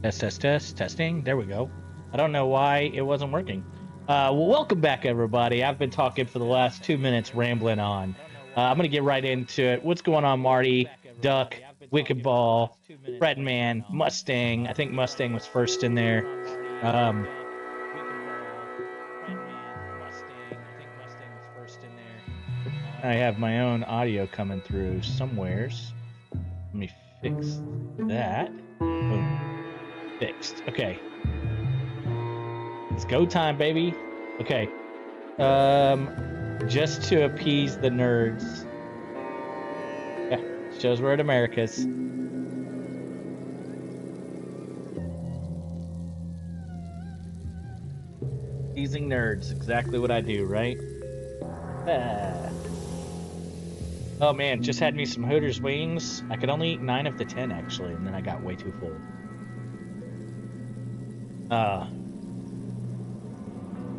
Testing. There we go. I don't know why it wasn't working. Well, welcome back, everybody. I've been talking for the last 2 minutes, rambling on. I'm going to get right into it. What's going on, Marty? Duck, Wicked Ball, Redman, Mustang. I think Mustang was first in there. I have my own audio coming through somewheres. Let me fix that. Boom. Fixed. Okay. It's go time, baby. Okay. Just to appease the nerds. Yeah, shows we're at America's. Teasing nerds, exactly what I do, right? Oh man, just had me some Hooters wings. I could only eat 9 of the 10 actually, and then I got way too full.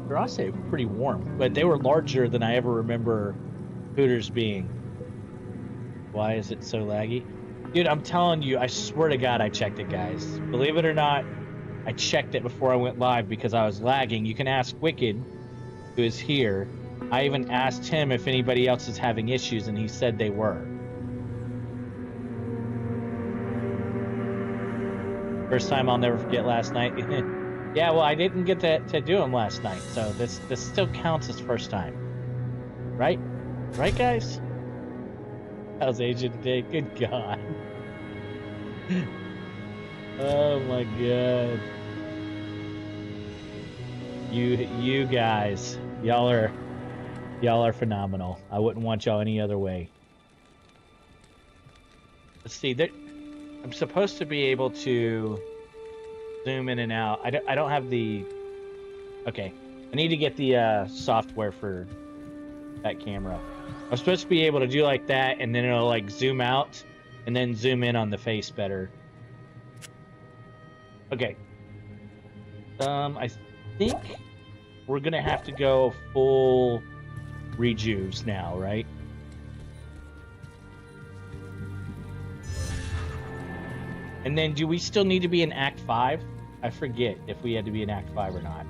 They're also pretty warm, but they were larger than I ever remember Hooters being. Why is it so laggy? Dude, I'm telling you, I swear to God I checked it, guys. Believe it or not, I checked it before I went live because I was lagging. You can ask Wicked, who is here. I even asked him if anybody else is having issues, and he said they were. First time I'll never forget last night. Yeah, well, I didn't get to do them last night, so this still counts as first time. Right? Right, guys? How's Asia today? Good God. Oh my God. You guys, y'all are phenomenal. I wouldn't want y'all any other way. Let's see. I'm supposed to be able to zoom in and out. I don't have the... Okay. I need to get the software for that camera. I'm supposed to be able to do like that, and then it'll like zoom out and then zoom in on the face better. Okay. I think we're gonna have to go full rejuves now, right? And then do we still need to be in Act 5? I forget if we had to be in Act 5 or not.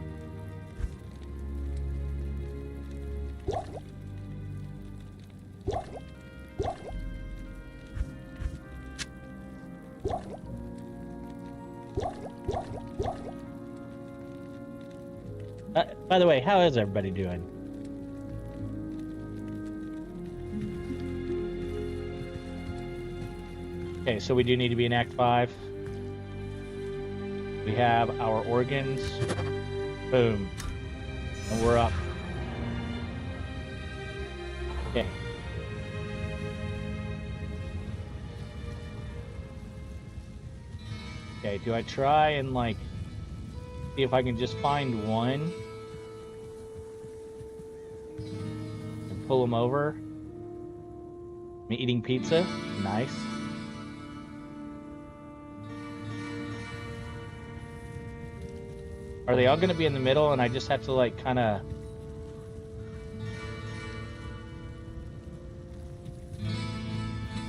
By the way, how is everybody doing? Okay, so we do need to be in Act 5. We have our organs. Boom. And we're up. Okay. Okay, do I try and like see if I can just find one and pull them over? I'm eating pizza. Nice. Are they all going to be in the middle and I just have to like kind of...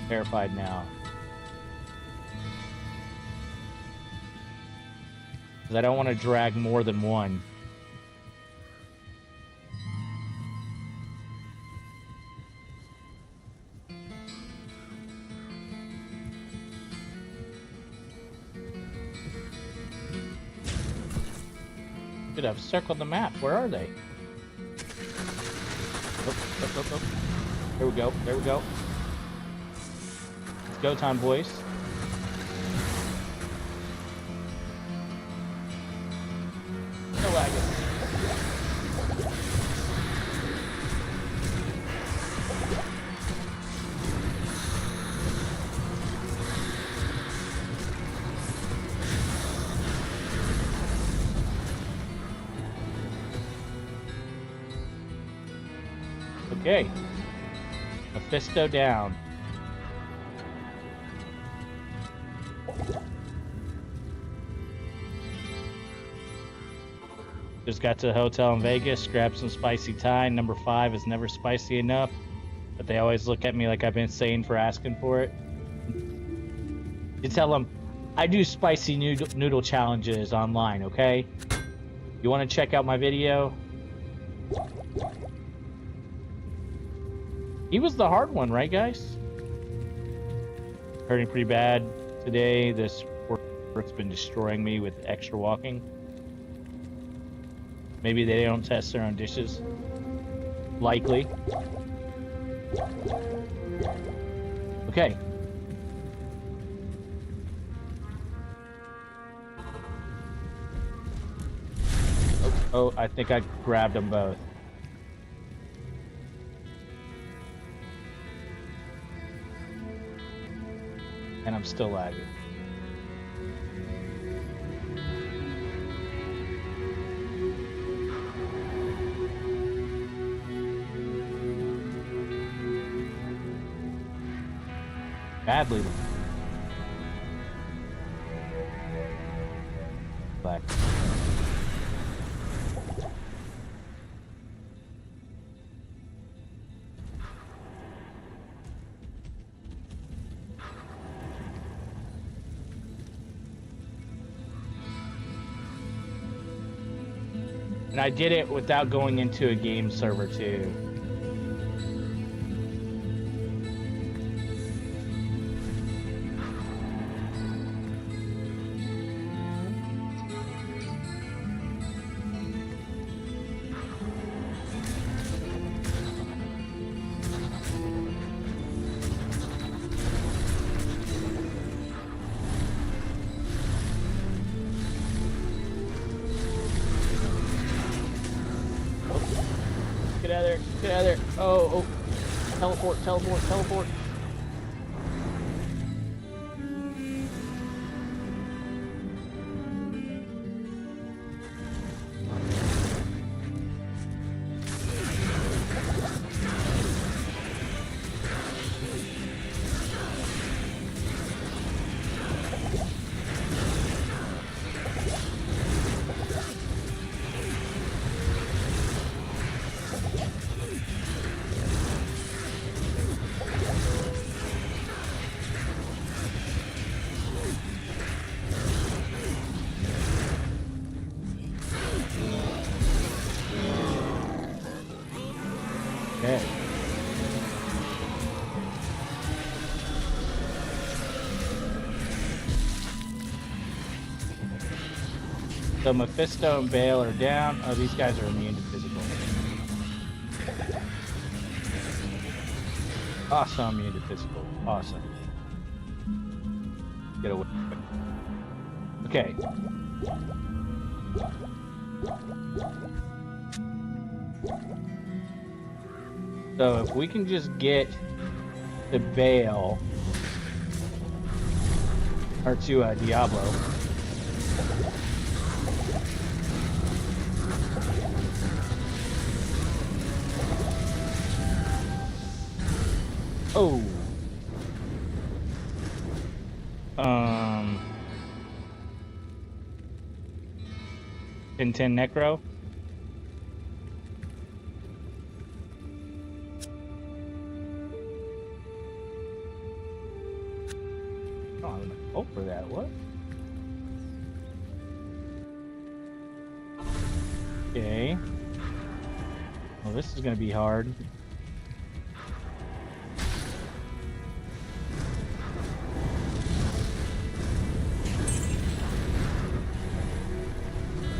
Terrified now. Because I don't want to drag more than one. Dude, I've circled the map. Where are they? Oh. There we go. There we go. It's go time, boys. No lagging. Okay. Mephisto down. Just got to the hotel in Vegas, grabbed some spicy Thai. Number 5 is never spicy enough, but they always look at me like I've been insane for asking for it. You tell them, I do spicy noodle challenges online, okay? You want to check out my video? He was the hard one, right, guys? Hurting pretty bad today. This work's been destroying me with extra walking. Maybe they don't test their own dishes. Likely. Okay. Oh, I think I grabbed them both. And I'm still lagging. Badly. Black. And I did it without going into a game server too. Get out of there. Get out of there. Oh. Teleport, teleport, teleport. Okay. So Mephisto and Bale are down. Oh, these guys are immune to physical. Awesome, immune to physical. Awesome. Get away. Okay. So if we can just get the Bale or to Diablo. Oh. 10 Necro. Oh, I'm gonna hope for that. What? Okay. Well, this is gonna be hard.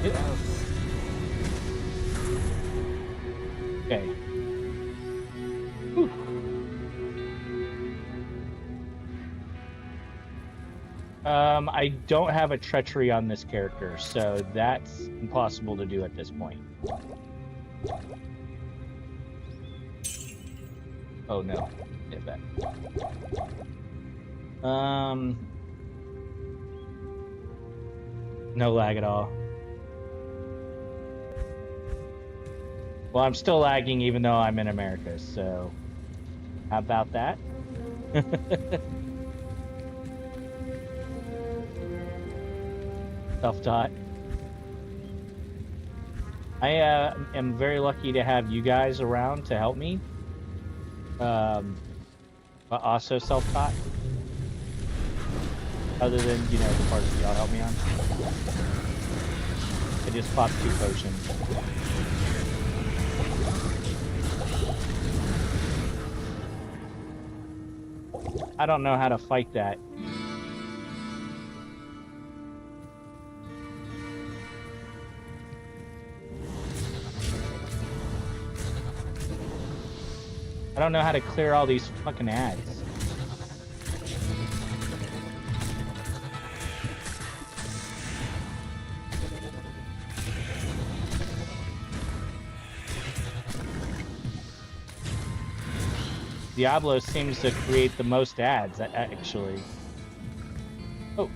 Get out. Okay. Whew. I don't have a treachery on this character, so that's impossible to do at this point. Oh no. Get back. No lag at all. Well, I'm still lagging even though I'm in America, so how about that? Self-taught. I am very lucky to have you guys around to help me, but also self-taught. Other than, you know, the parts that y'all help me on. I just popped 2 potions. I don't know how to fight that. I don't know how to clear all these fucking ads. Diablo seems to create the most ads, actually. Oh.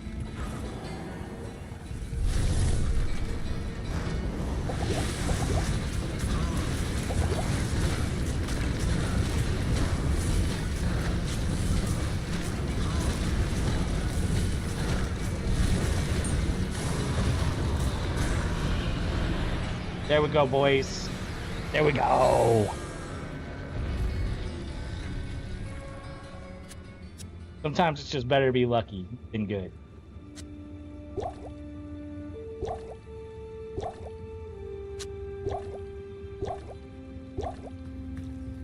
There we go, boys. There we go. Sometimes it's just better to be lucky than good.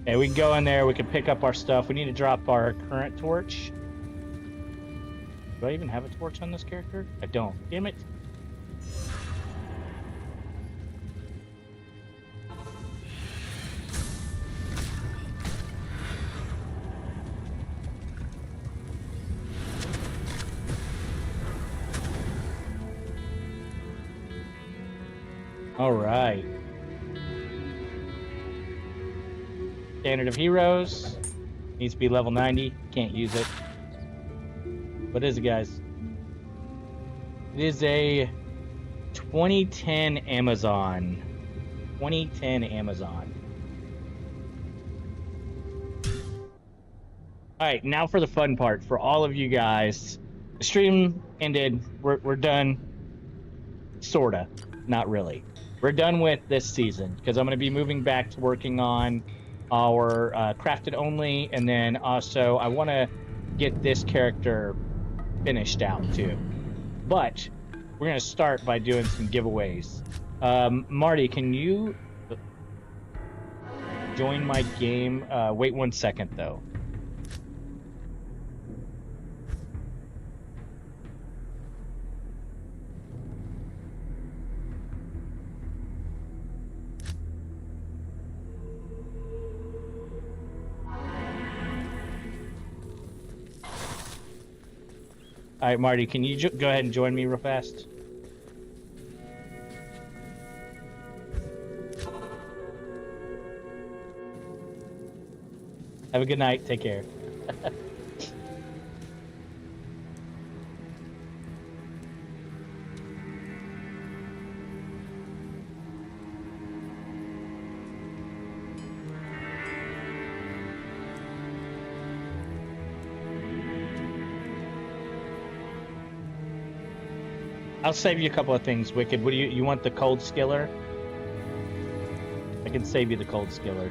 Okay, we can go in there, we can pick up our stuff. We need to drop our current torch. Do I even have a torch on this character? I don't. Damn it. All right. Standard of Heroes. Needs to be level 90. Can't use it. What is it, guys? It is a 2010 Amazon. 2010 Amazon. All right, now for the fun part. For all of you guys. The stream ended. We're done. Sorta. Not really. We're done with this season because I'm going to be moving back to working on our crafted only, and then also I want to get this character finished out too. But we're going to start by doing some giveaways. Marty, can you join my game? Wait 1 second though. All right, Marty, can you go ahead and join me real fast? Have a good night. Take care. I'll save you a couple of things, Wicked. What do you want the cold skiller? I can save you the cold skiller.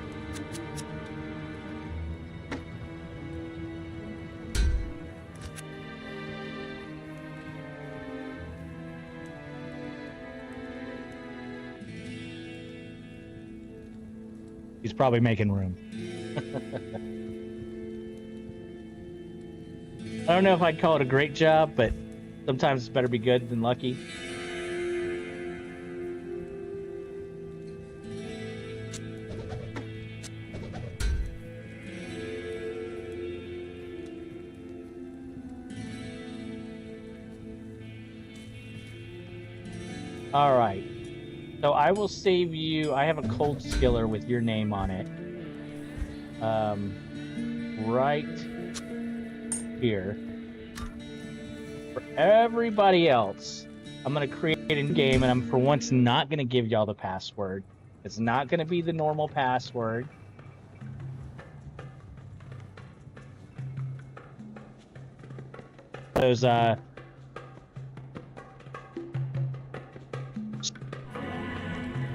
He's probably making room. I don't know if I'd call it a great job, but sometimes it's better be good than lucky. All right. So I will save you. I have a cold skiller with your name on it. Right here. For everybody else, I'm going to create a game, and I'm for once not going to give y'all the password. It's not going to be the normal password. Those, we're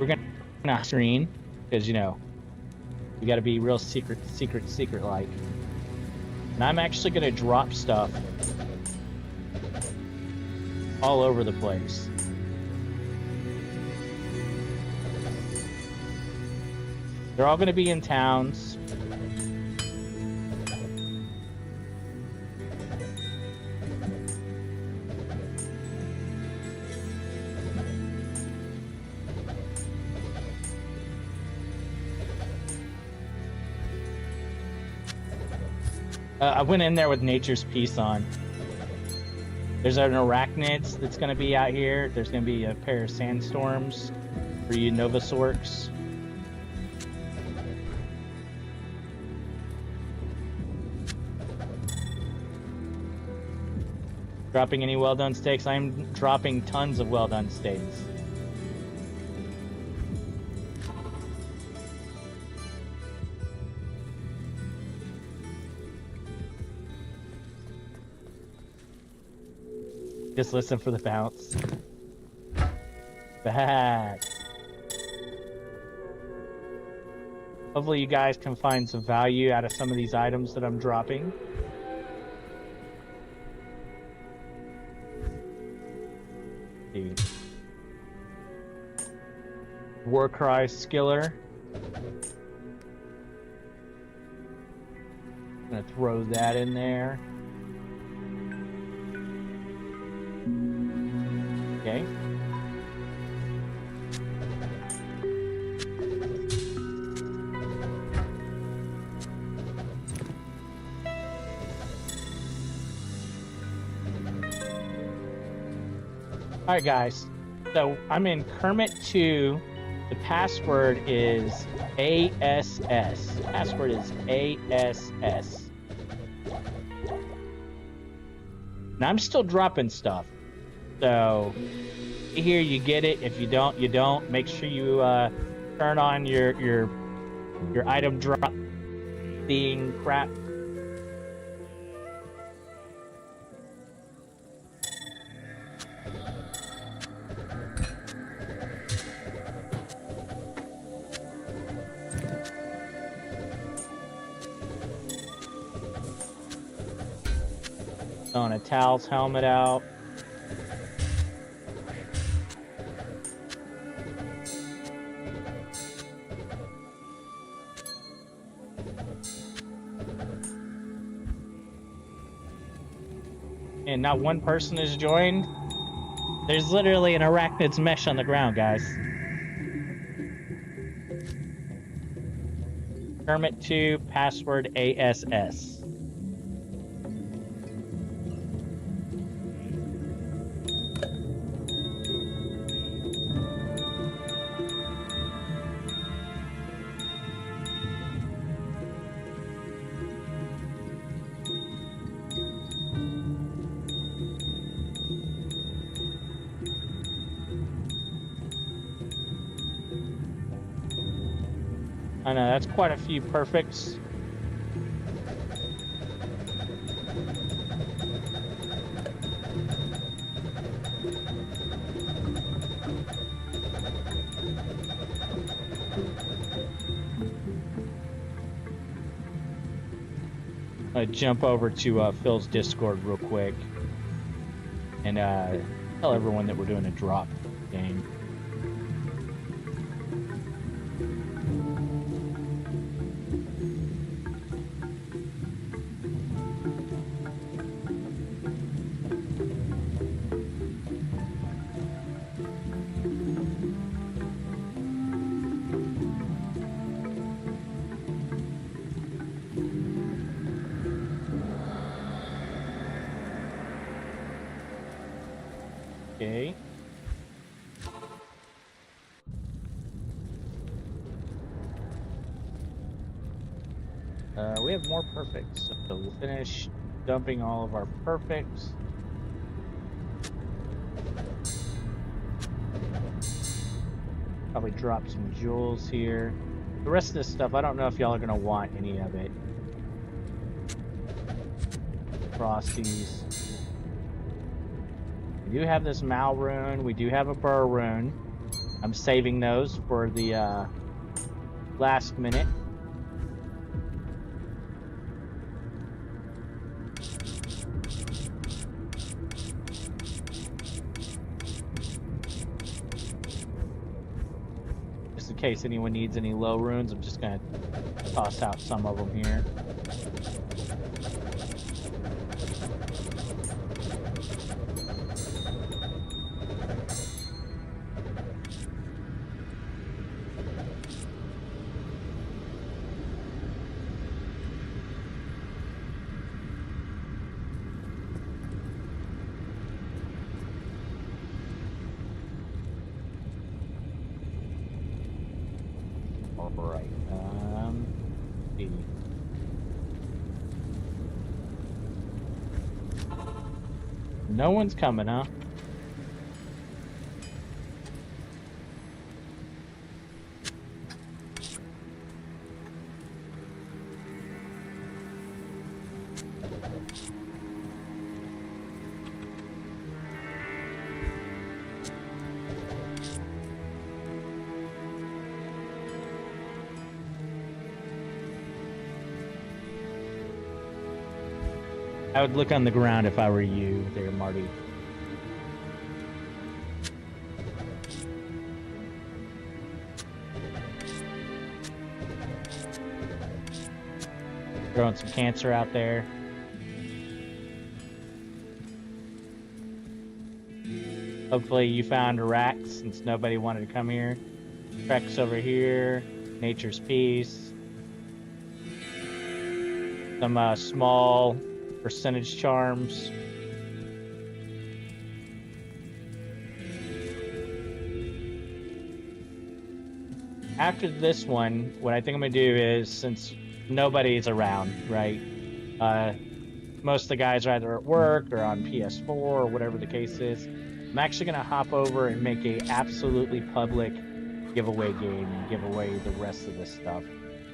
going to screen, because, you know, we got to be real secret like. And I'm actually going to drop stuff all over the place. They're all going to be in towns. I went in there with Nature's Peace on. There's an arachnid that's going to be out here. There's going to be a pair of sandstorms for you Novasorks. Dropping any well-done steaks? I'm dropping tons of well-done steaks. Just listen for the bounce. Bad. Hopefully you guys can find some value out of some of these items that I'm dropping. Dude. Warcry Skiller. Gonna throw that in there. Okay. All right, guys. So I'm in Kermit 2. The password is ASS. Password is ASS. Now I'm still dropping stuff. So here you get it. If you don't, you don't. Make sure you turn on your item drop thing crap. Throwing a Tal's helmet out. And not one person is joined. There's literally an arachnid's mesh on the ground, guys. Kermit 2, password ASS. I know, that's quite a few perfects. I jump over to Phil's Discord real quick and tell everyone that we're doing a drop game. Okay. We have more perfects, so we'll finish dumping all of our perfects. Probably drop some jewels here. The rest of this stuff, I don't know if y'all are gonna want any of it. Frosties. We do have this Mal rune. We do have a Burr rune. I'm saving those for the last minute. case anyone needs any low runes, I'm just gonna toss out some of them here. Alright, see. No one's coming, huh? I would look on the ground if I were you there, Marty. Throwing some cancer out there. Hopefully you found a rack since nobody wanted to come here. Trex over here. Nature's Peace. Some small percentage charms. After this one, what I think I'm gonna do is, since nobody's around, right? Most of the guys are either at work or on PS4 or whatever the case is. I'm actually gonna hop over and make a absolutely public giveaway game and give away the rest of this stuff,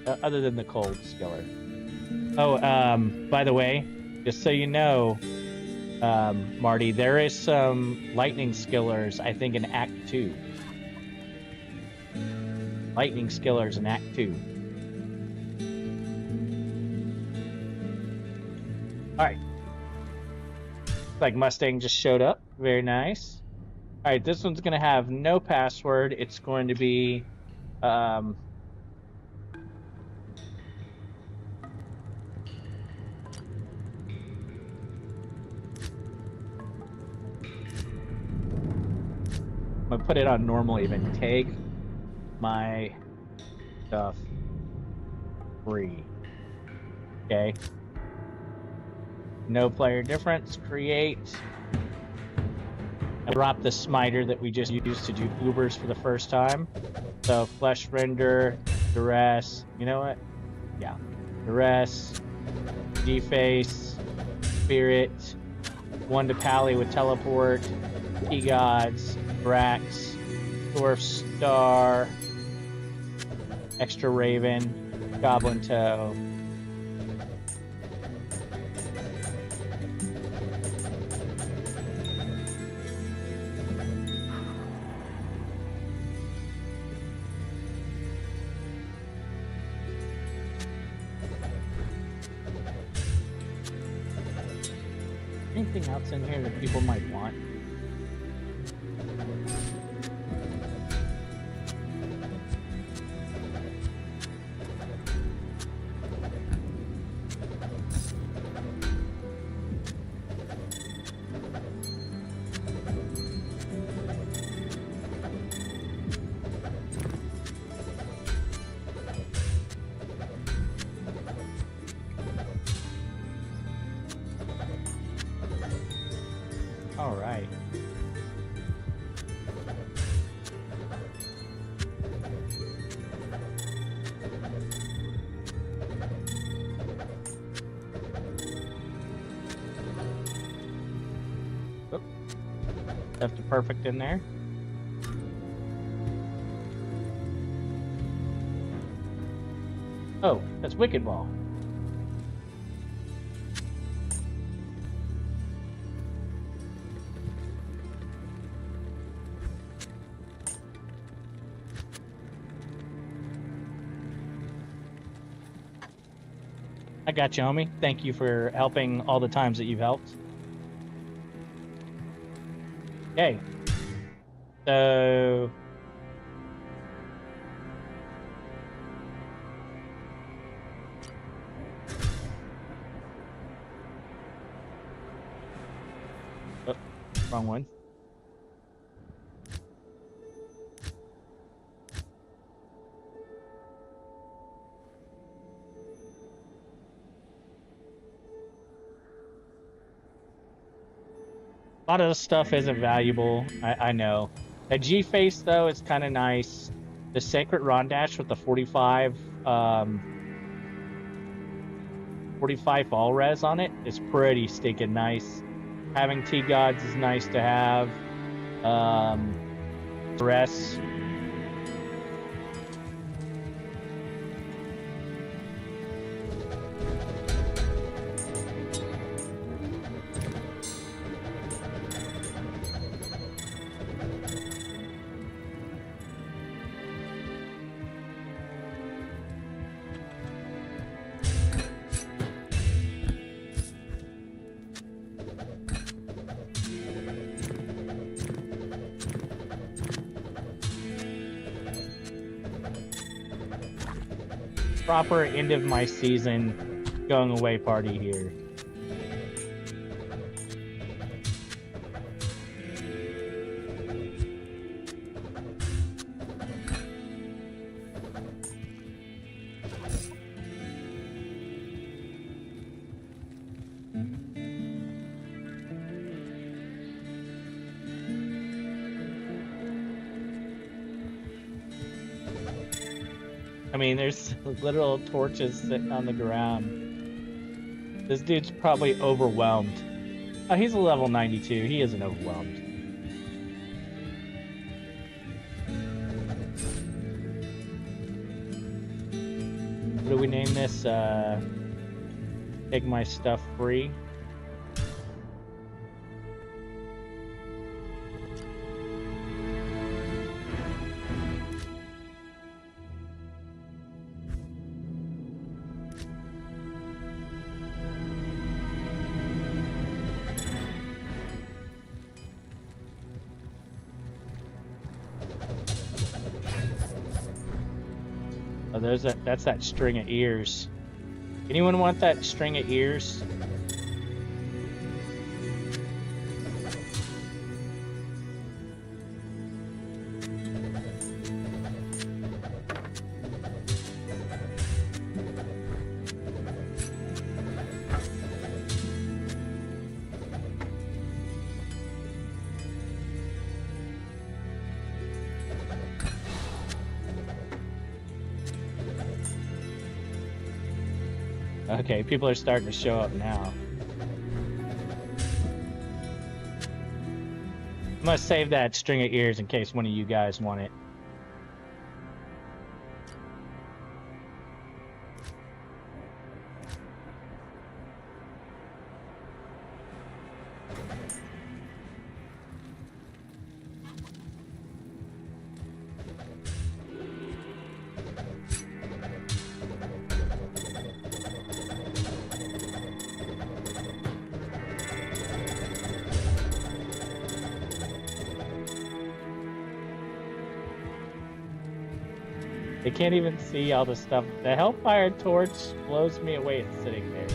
other than the cold skiller. Oh, by the way, just so you know, Marty, there is some lightning skillers, I think, in Act 2. Lightning skillers in Act 2. Alright. Like Mustang just showed up. Very nice. Alright, this one's going to have no password. It's going to be... I'm gonna put it on normal even. Take my stuff free. Okay. No player difference. Create. I dropped the smiter that we just used to do Ubers for the first time. So flesh render, duress. You know what? Yeah. Duress, deface, spirit, one to pally with teleport, key gods, Brax, Dwarf Star, Extra Raven, Goblin Toe. Anything else in here that people might want? All right. Oop. Left the perfect in there. Oh, that's Wicked Ball. I got you, homie. Thank you for helping all the times that you've helped. Okay. So Wrong one. A lot of the stuff isn't valuable. I know. The G face though is kind of nice. The Sacred Rondash with the 45 45 all res on it is pretty stinking nice. Having T-Gods is nice to have. Rest. Proper end of my season going away party here. I mean, there's literal torches sitting on the ground. This dude's probably overwhelmed. Oh, he's a level 92. He isn't overwhelmed. What do we name this? Take my stuff free. Oh, that's that string of ears. Anyone want that string of ears? Okay, people are starting to show up now. I'm gonna save that string of ears in case one of you guys want it. They can't even see all the stuff. The Hellfire Torch blows me away. It's sitting there.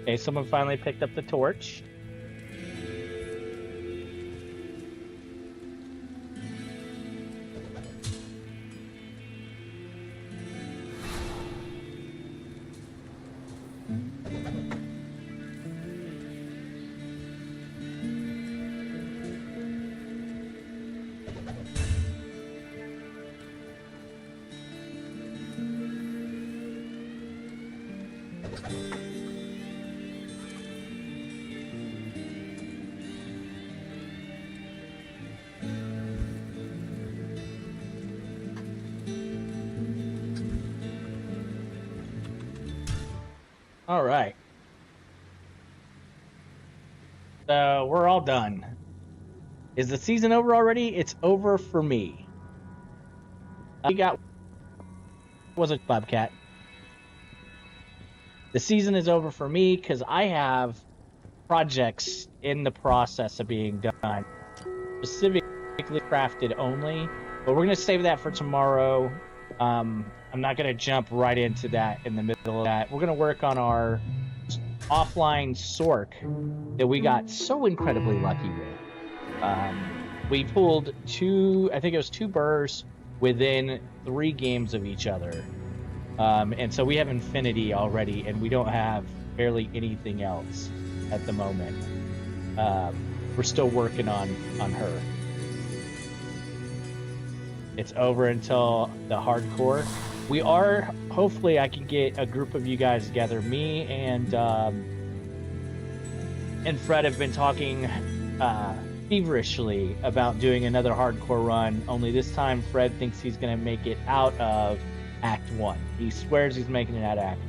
Okay, someone finally picked up the torch. All right. So we're all done. Is the season over already? It's over for me. We got was it Bobcat? The season is over for me because I have projects in the process of being done, specifically crafted only. But we're gonna save that for tomorrow. I'm not gonna jump right into that in the middle of that. We're gonna work on our offline sork that we got so incredibly lucky with. We pulled I think it was 2 burrs within 3 games of each other. And so we have infinity already, and we don't have barely anything else at the moment. We're still working on her. It's over until the hardcore. We are, hopefully I can get a group of you guys together. Me and Fred have been talking feverishly about doing another hardcore run, only this time Fred thinks he's going to make it out of Act 1. He swears he's making it out of Act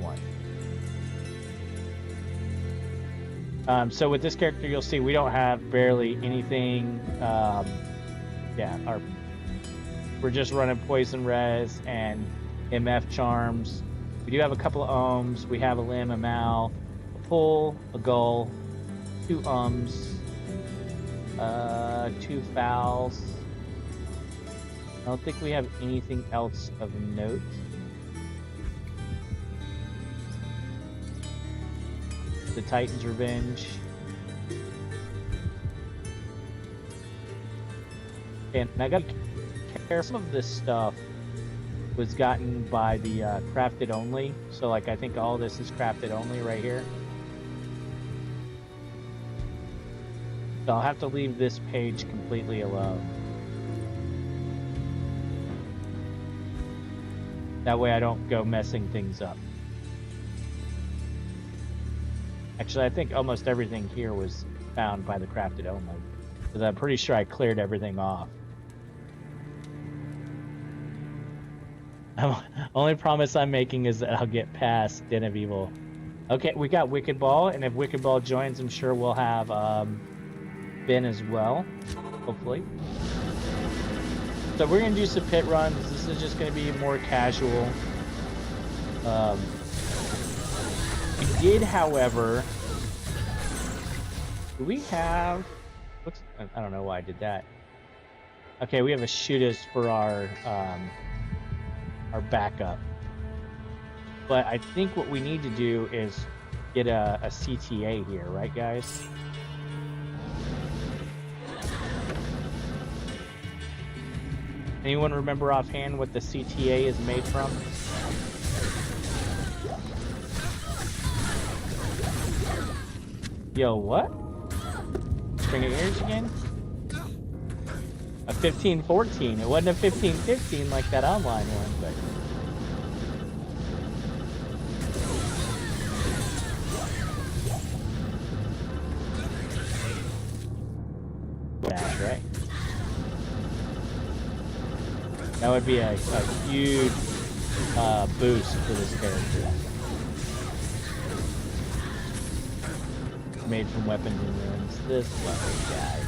1. So with this character, you'll see we don't have barely anything. We're just running Poison Res and MF Charms. We do have a couple of ohms. We have a limb, a mal, a pull, a gull, 2 2 fouls. I don't think we have anything else of note. The Titan's Revenge. And I got to care, some of this stuff was gotten by the crafted only. So like I think all this is crafted only right here. So I'll have to leave this page completely alone. That way I don't go messing things up. Actually, I think almost everything here was found by the crafted only, because I'm pretty sure I cleared everything off. Only promise I'm making is that I'll get past Den of Evil. Okay, we got Wicked Ball, and if Wicked Ball joins, I'm sure we'll have Ben as well, hopefully. So we're gonna do some pit runs. This is just gonna be more casual. We did, however, do we have? I don't know why I did that. Okay, we have a shoot us for our backup. But I think what we need to do is get a CTA here, right, guys? Anyone remember offhand what the CTA is made from? Yo, what? String of ears again? A 1514. It wasn't a 1515 like that online one, but... Dash, right? That would be a huge boost for this character. Made from weapons and runes. This fucking guy.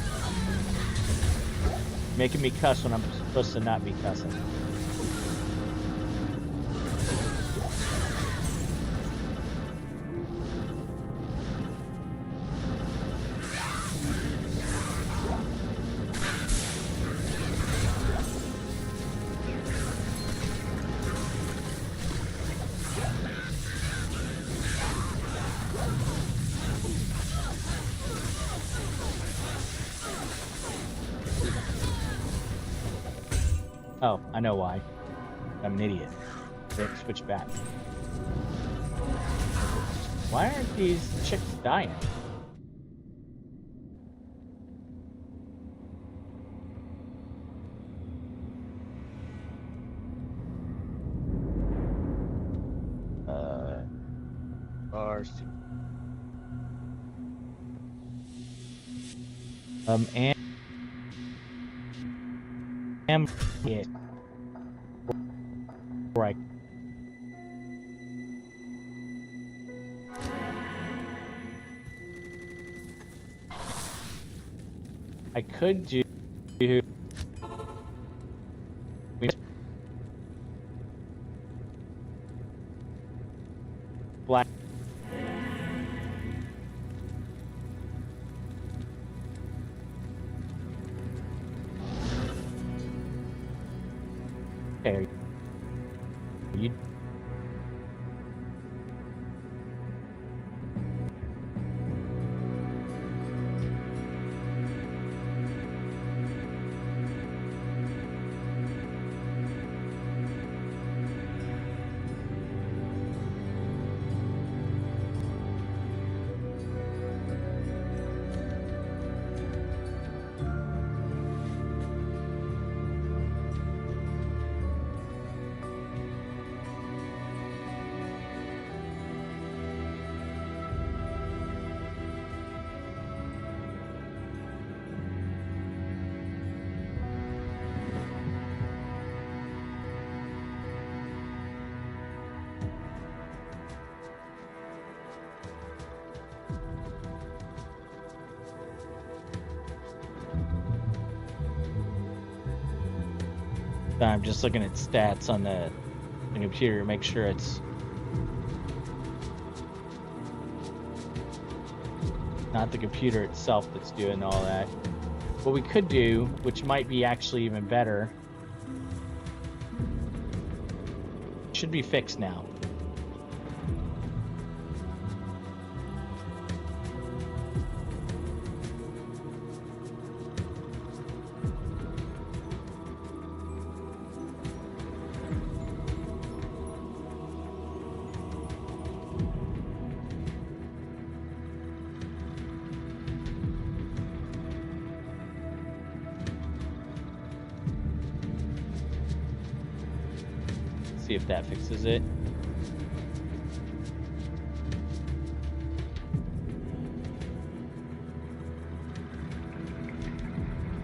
Making me cuss when I'm supposed to not be cussing. Oh, I know why. I'm an idiot. Switch back. Why aren't these chicks dying? RC. And yeah, right. I could do black. Okay. You. I'm just looking at stats on the computer to make sure it's not the computer itself that's doing all that. What we could do, which might be actually even better, should be fixed now. See if that fixes it.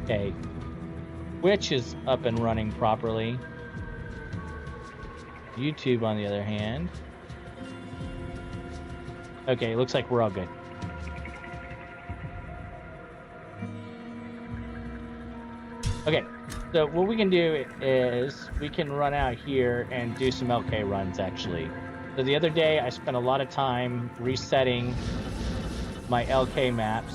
Okay, Twitch is up and running properly. YouTube, on the other hand. Okay, looks like we're all good. Okay. So what we can do is we can run out here and do some LK runs, actually. So the other day I spent a lot of time resetting my LK maps.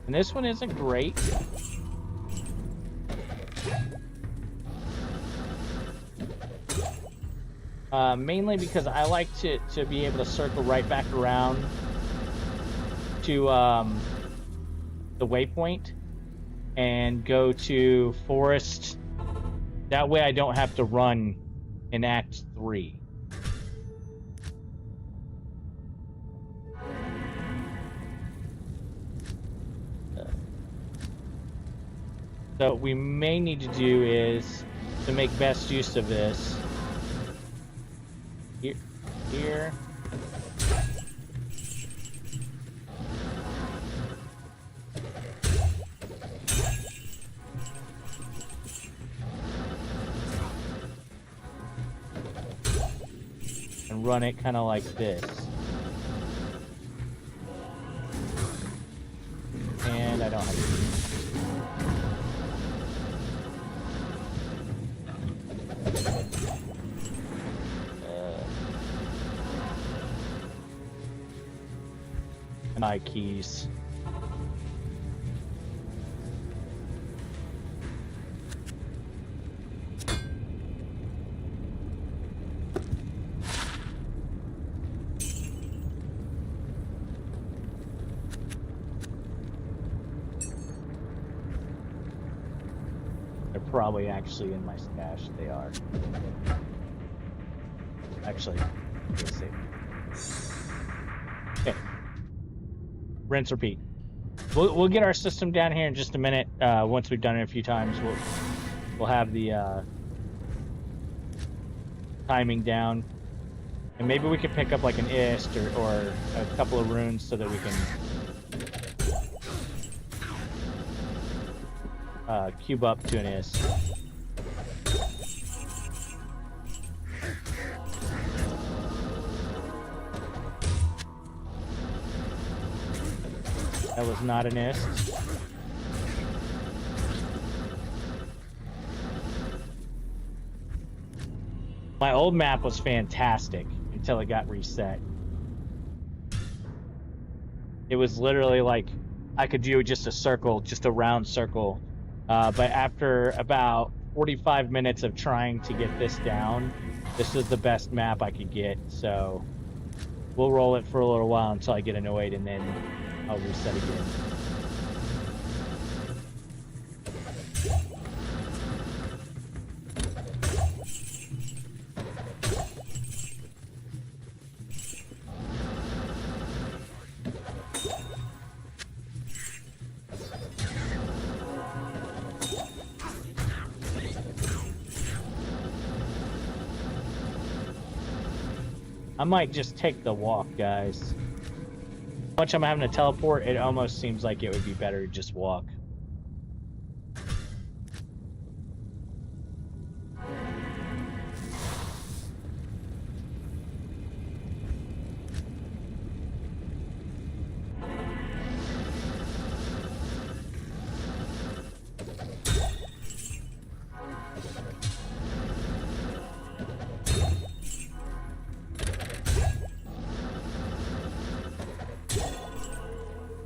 And this one isn't great. Mainly because I like to be able to circle right back around to the waypoint and go to forest. That way I don't have to run in Act 3. So what we may need to do is, to make best use of this, here. And run it kind of like this. And I don't have to. My keys. They're probably actually in my stash. They are. Actually, let's see. Okay. Rinse, repeat. We'll get our system down here in just a minute. Once we've done it a few times, we'll have the timing down, and maybe we could pick up like an ist or a couple of runes so that we can cube up to an ist. That was not an ist. My old map was fantastic until it got reset. It was literally like I could do just a circle, just a round circle. But after about 45 minutes of trying to get this down, this is the best map I could get. So we'll roll it for a little while until I get annoyed, and then I'll reset again. I might just take the walk, guys. How much I'm having to teleport, it almost seems like it would be better to just walk.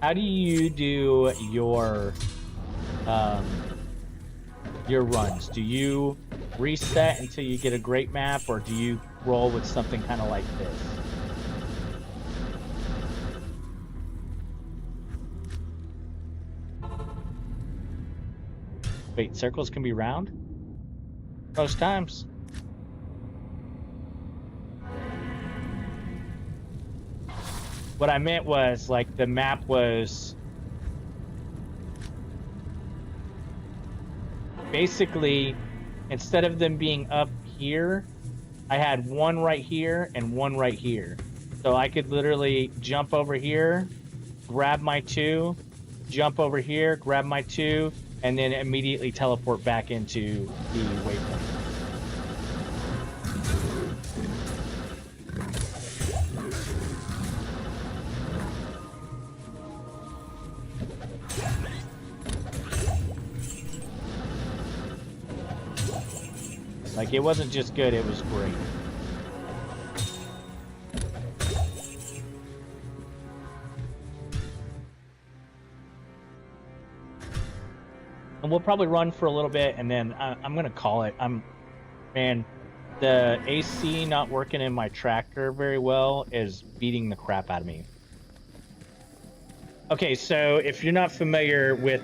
How do you do your runs? Do you reset until you get a great map, or do you roll with something kind of like this? Wait, circles can be round? Most times. What I meant was, like, the map was basically, instead of them being up here, I had one right here and one right here. So I could literally jump over here, grab my 2, jump over here, grab my 2, and then immediately teleport back into the waypoint. Like, it wasn't just good, it was great. And we'll probably run for a little bit, and then I'm gonna call it. Man, the AC not working in my tractor very well is beating the crap out of me. Okay, so if you're not familiar with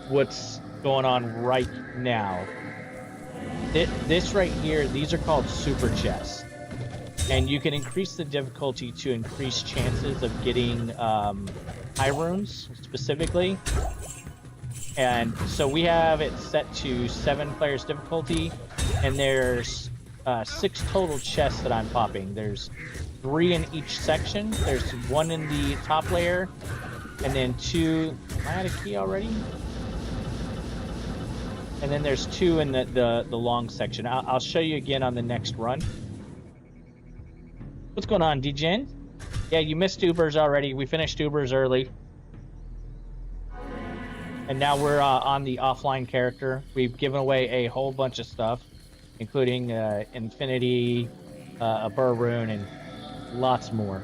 what's going on right now, this right here, these are called super chests, and you can increase the difficulty to increase chances of getting high runes specifically. And so we have it set to 7 players difficulty, and there's 6 total chests that I'm popping. There's 3 in each section. There's 1 in the top layer, and then 2. Am I out of key already? And then there's 2 in the long section. I'll show you again on the next run. What's going on, DJN? Yeah, you missed Ubers already. We finished Ubers early. And now we're on the offline character. We've given away a whole bunch of stuff, including Infinity, a Burr Rune, and lots more.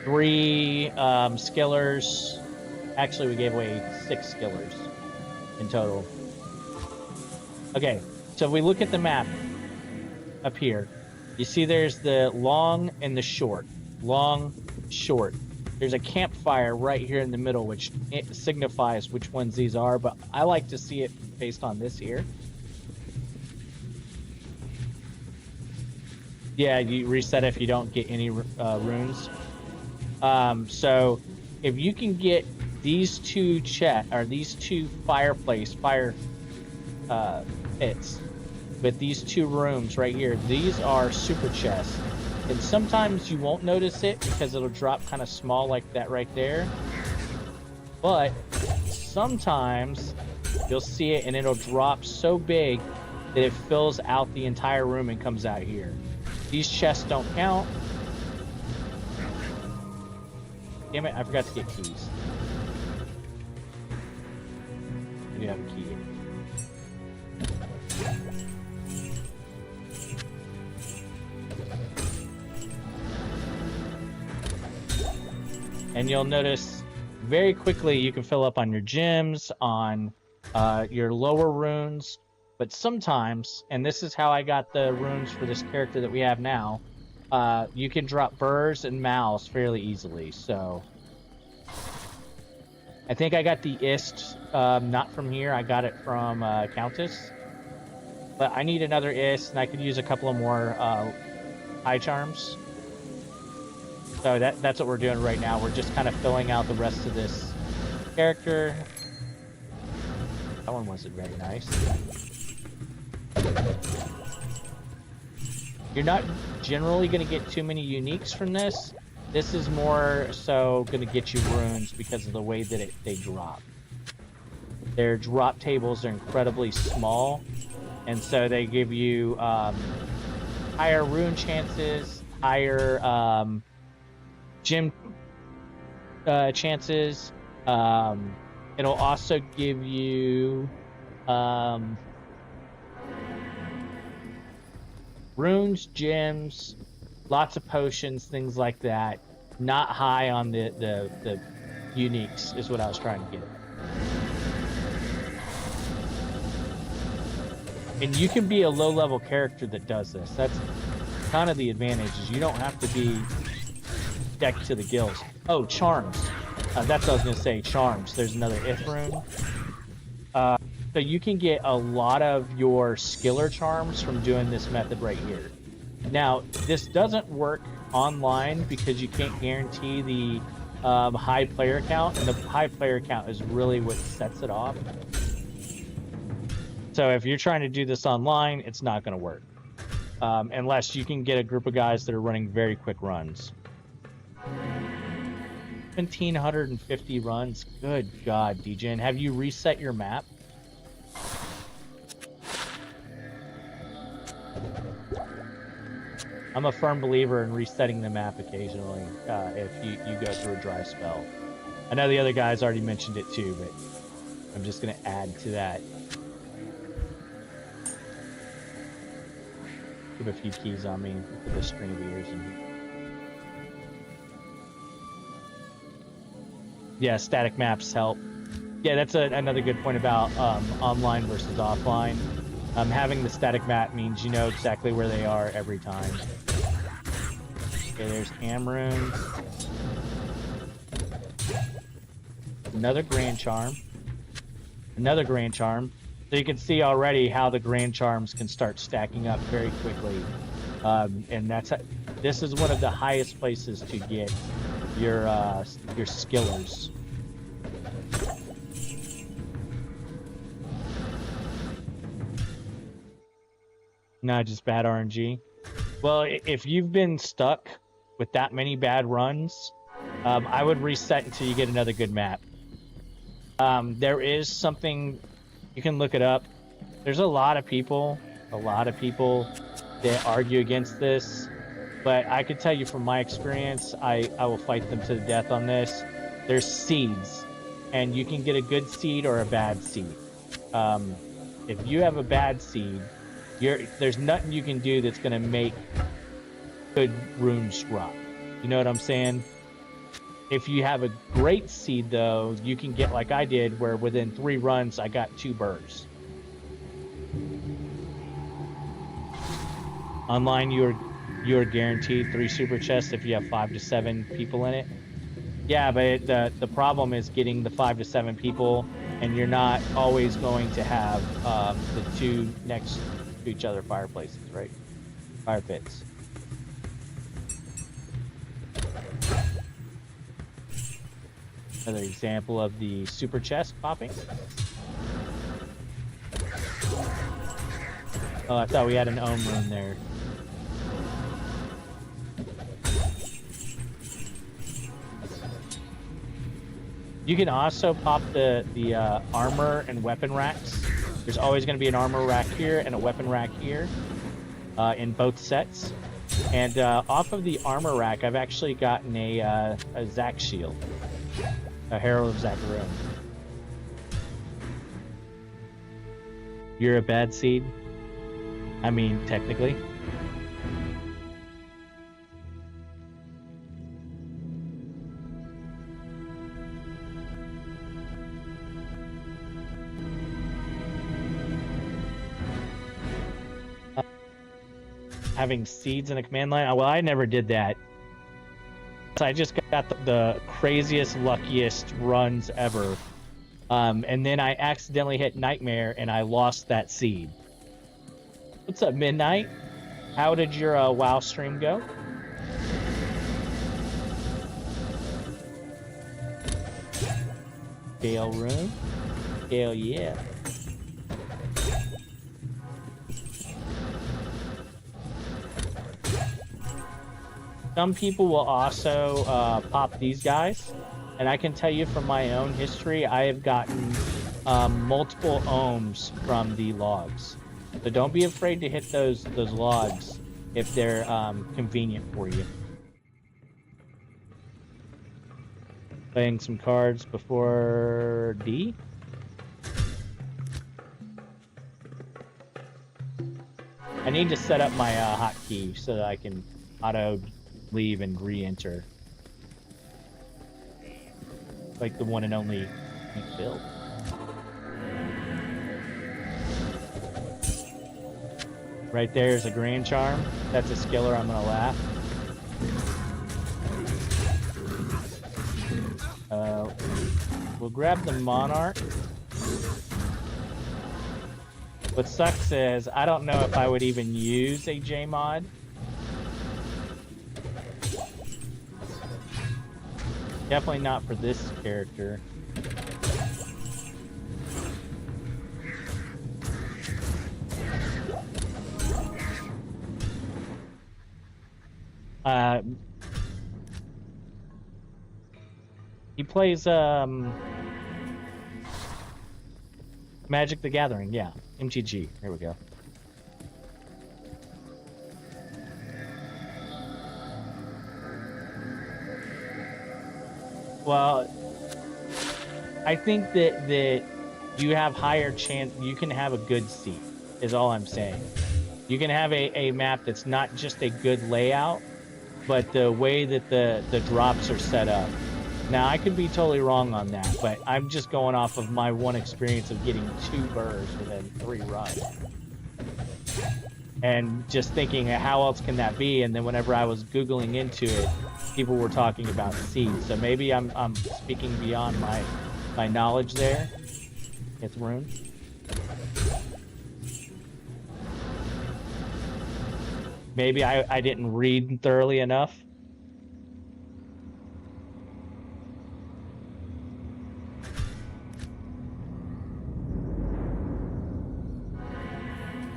3 skillers. Actually, we gave away 6 skillers in total. Okay, so if we look at the map up here, you see there's the long and the short. Long, short. There's a campfire right here in the middle, which it signifies which ones these are, but I like to see it based on this here. Yeah, you reset if you don't get any runes. So if you can get these two these two fire pits with these two rooms right here, these are super chests. And sometimes you won't notice it because it'll drop kind of small like that right there. But sometimes you'll see it and it'll drop so big that it fills out the entire room and comes out here. These chests don't count. Damn it, I forgot to get keys. I do have a key. And you'll notice very quickly you can fill up on your gems, on your lower runes, but sometimes, and this is how I got the runes for this character that we have now, you can drop burrs and mals fairly easily. So I think I got the ist not from here, I got it from Countess, but I need another ist and I could use a couple of more high charms. So that's what we're doing right now. We're just kind of filling out the rest of this character. That one wasn't very nice. You're not generally going to get too many uniques from this. This is more so going to get you runes because of the way that they drop. Their drop tables are incredibly small, and so they give you higher rune chances, higher gem chances. It'll also give you runes, gems, lots of potions, things like that. Not high on the uniques is what I was trying to get. And you can be a low-level character that does this. That's kind of the advantage, is you don't have to be decked to the gills. Oh, charms. That's what I was going to say, charms. There's another if rune. So you can get a lot of your skiller charms from doing this method right here. Now, this doesn't work online because you can't guarantee the high player count, and the high player count is really what sets it off. So if you're trying to do this online, it's not going to work. Unless you can get a group of guys that are running very quick runs. 1,750 runs. Good God, DJN. Have you reset your map? I'm a firm believer in resetting the map occasionally if you go through a dry spell. I know the other guys already mentioned it too, but I'm just going to add to that. Give a few keys on me for the string of ears. Yeah, static maps help. Yeah, that's another good point about online versus offline. Having the static map means you know exactly where they are every time. Okay, there's Amrune. Another Grand Charm. Another Grand Charm. So you can see already how the Grand Charms can start stacking up very quickly. And this is one of the highest places to get your skillers. Not just bad RNG. Well, if you've been stuck with that many bad runs, I would reset until you get another good map. There is something, you can look it up. There's a lot of people that argue against this, but I can tell you from my experience, I will fight them to the death on this. There's seeds, and you can get a good seed or a bad seed. If you have a bad seed, there's nothing you can do that's going to make good runes drop. You know what I'm saying? If you have a great seed, though, you can get like I did, where within 3 runs, I got 2 burrs. Online, you're guaranteed 3 super chests if you have 5 to 7 people in it. Yeah, but the problem is getting the 5 to 7 people, and you're not always going to have the 2 next to each other fireplaces, right? Fire pits. Another example of the super chest popping. Oh, I thought we had an ohm rune there. You can also pop the armor and weapon racks. There's always going to be an armor rack here and a weapon rack here in both sets. And off of the armor rack, I've actually gotten a Zac shield, a Herald of Zacharoon. You're a bad seed? I mean, technically. Having seeds in a command line? Well, I never did that. I just got the craziest, luckiest runs ever. And then I accidentally hit Nightmare and I lost that seed. What's up, Midnight? How did your WoW stream go? Gale rune? Gale, yeah. Some people will also pop these guys, and I can tell you from my own history, I have gotten multiple ohms from the logs. So don't be afraid to hit those logs if they're convenient for you. Playing some cards before D. I need to set up my hotkey so that I can auto leave and re-enter. Like the one and only build. Right there is a Grand Charm. That's a skiller, I'm gonna laugh. We'll grab the Monarch. What sucks is, I don't know if I would even use a J-mod. Definitely not for this character. He plays Magic the Gathering, yeah. MTG, here we go. Well, I think that you have higher chance, you can have a good seat, is all I'm saying. You can have a map that's not just a good layout, but the way that the drops are set up. Now, I could be totally wrong on that, but I'm just going off of my one experience of getting 2 burrs within 3 runs. And just thinking, how else can that be? And then whenever I was Googling into it, people were talking about seeds. So maybe I'm speaking beyond my knowledge there. It's rune. Maybe I didn't read thoroughly enough.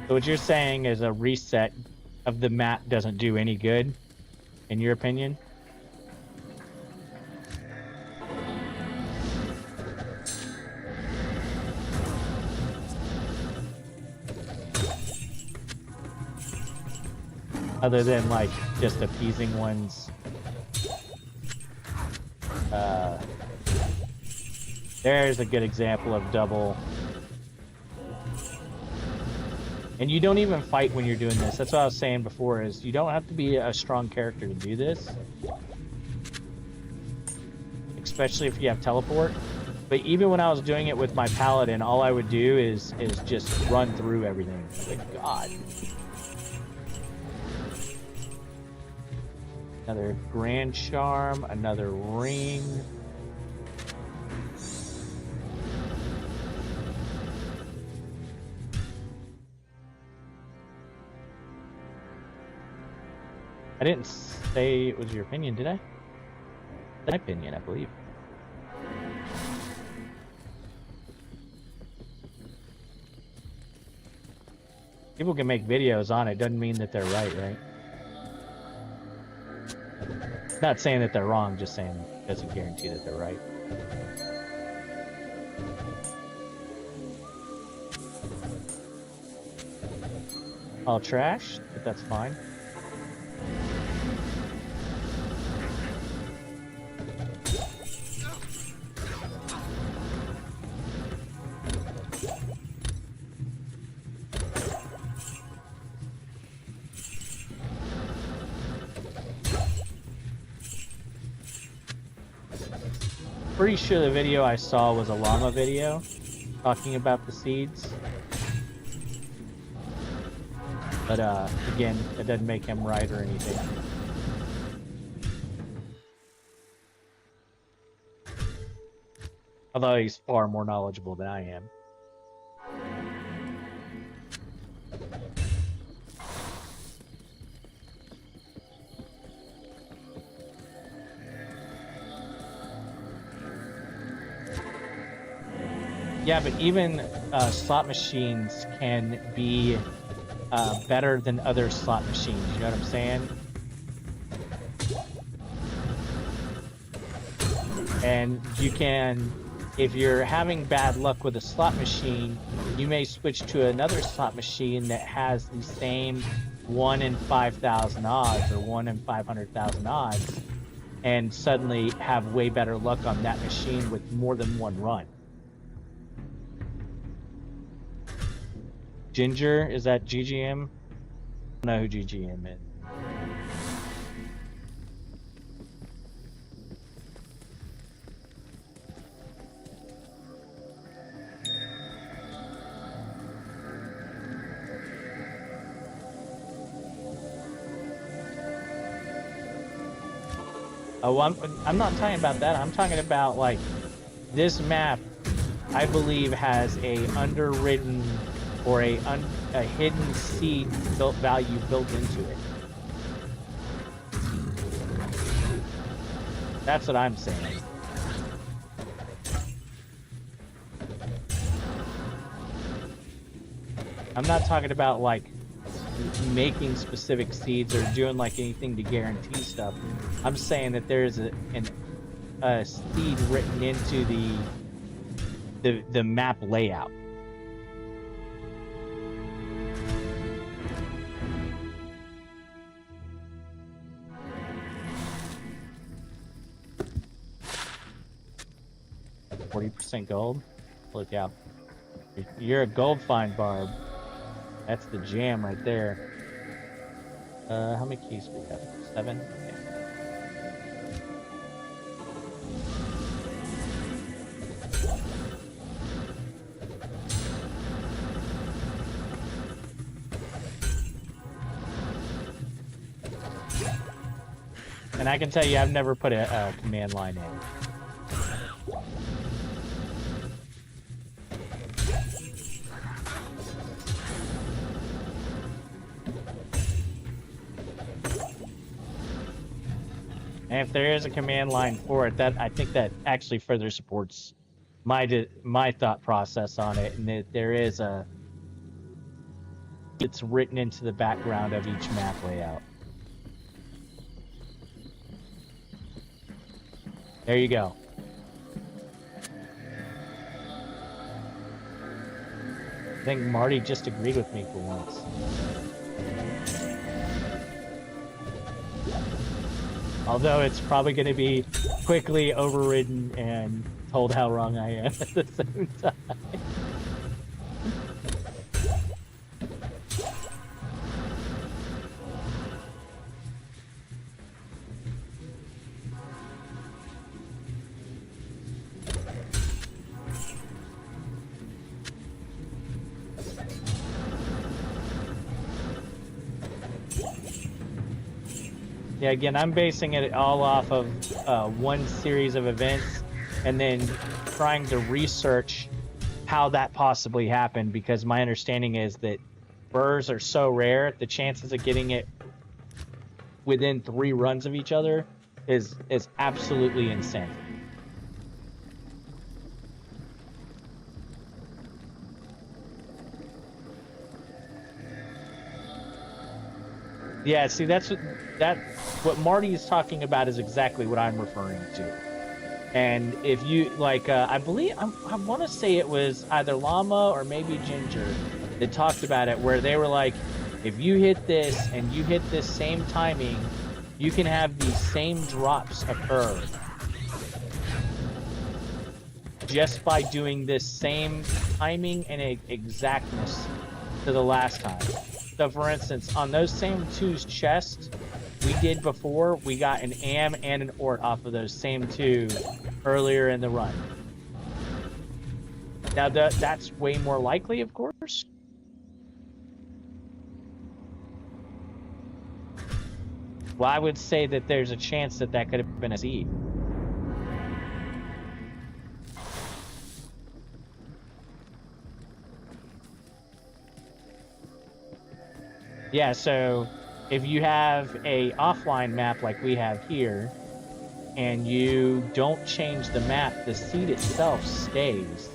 So what you're saying is a reset of the map doesn't do any good, in your opinion? Other than, like, just appeasing one's... There's a good example of double... And you don't even fight when you're doing this. That's what I was saying before, is you don't have to be a strong character to do this. Especially if you have teleport. But even when I was doing it with my paladin, all I would do is just run through everything. Like, God. Another Grand Charm, another ring. I didn't say it was your opinion, did I? My opinion, I believe. People can make videos on it, doesn't mean that they're right, right? Not saying that they're wrong, just saying it doesn't guarantee that they're right. All trash, but that's fine. Pretty sure the video I saw was a llama video talking about the seeds. But again, it doesn't make him right or anything. Although he's far more knowledgeable than I am. Yeah, but even slot machines can be better than other slot machines. You know what I'm saying? And you can, if you're having bad luck with a slot machine, you may switch to another slot machine that has the same 1 in 5,000 odds or 1 in 500,000 odds, and suddenly have way better luck on that machine with more than one run. Ginger, is that GGM? I don't know who GGM is. Oh, I'm not talking about that. I'm talking about, like, this map, I believe, has a underwritten or a hidden seed value built into it. That's what I'm saying. I'm not talking about, like, making specific seeds or doing, like, anything to guarantee stuff. I'm saying that there's a seed written into the map layout. %40 gold. Look out. You're a gold find, Barb. That's the jam right there. How many keys do we have? 7? Okay. And I can tell you, I've never put a command line in. And if there is a command line for it, I think that actually further supports my thought process on it, and that there is it's written into the background of each map layout. There you go. I think Marty just agreed with me for once. Although it's probably going to be quickly overridden and told how wrong I am at the same time. Yeah, again, I'm basing it all off of one series of events and then trying to research how that possibly happened, because my understanding is that burrs are so rare, the chances of getting it within 3 runs of each other is absolutely insane. Yeah, see, what Marty is talking about is exactly what I'm referring to. And if you like, I believe I want to say it was either Llama or maybe Ginger that talked about it, where they were like, if you hit this and you hit this same timing, you can have these same drops occur just by doing this same timing and exactness to the last time. So for instance, on those same two chests we did before, we got an am and an ort off of those same two earlier in the run. Now that's way more likely, of course. Well, I would say that there's a chance that that could have been a seed. Yeah, so if you have a offline map like we have here, and you don't change the map, the seed itself stays.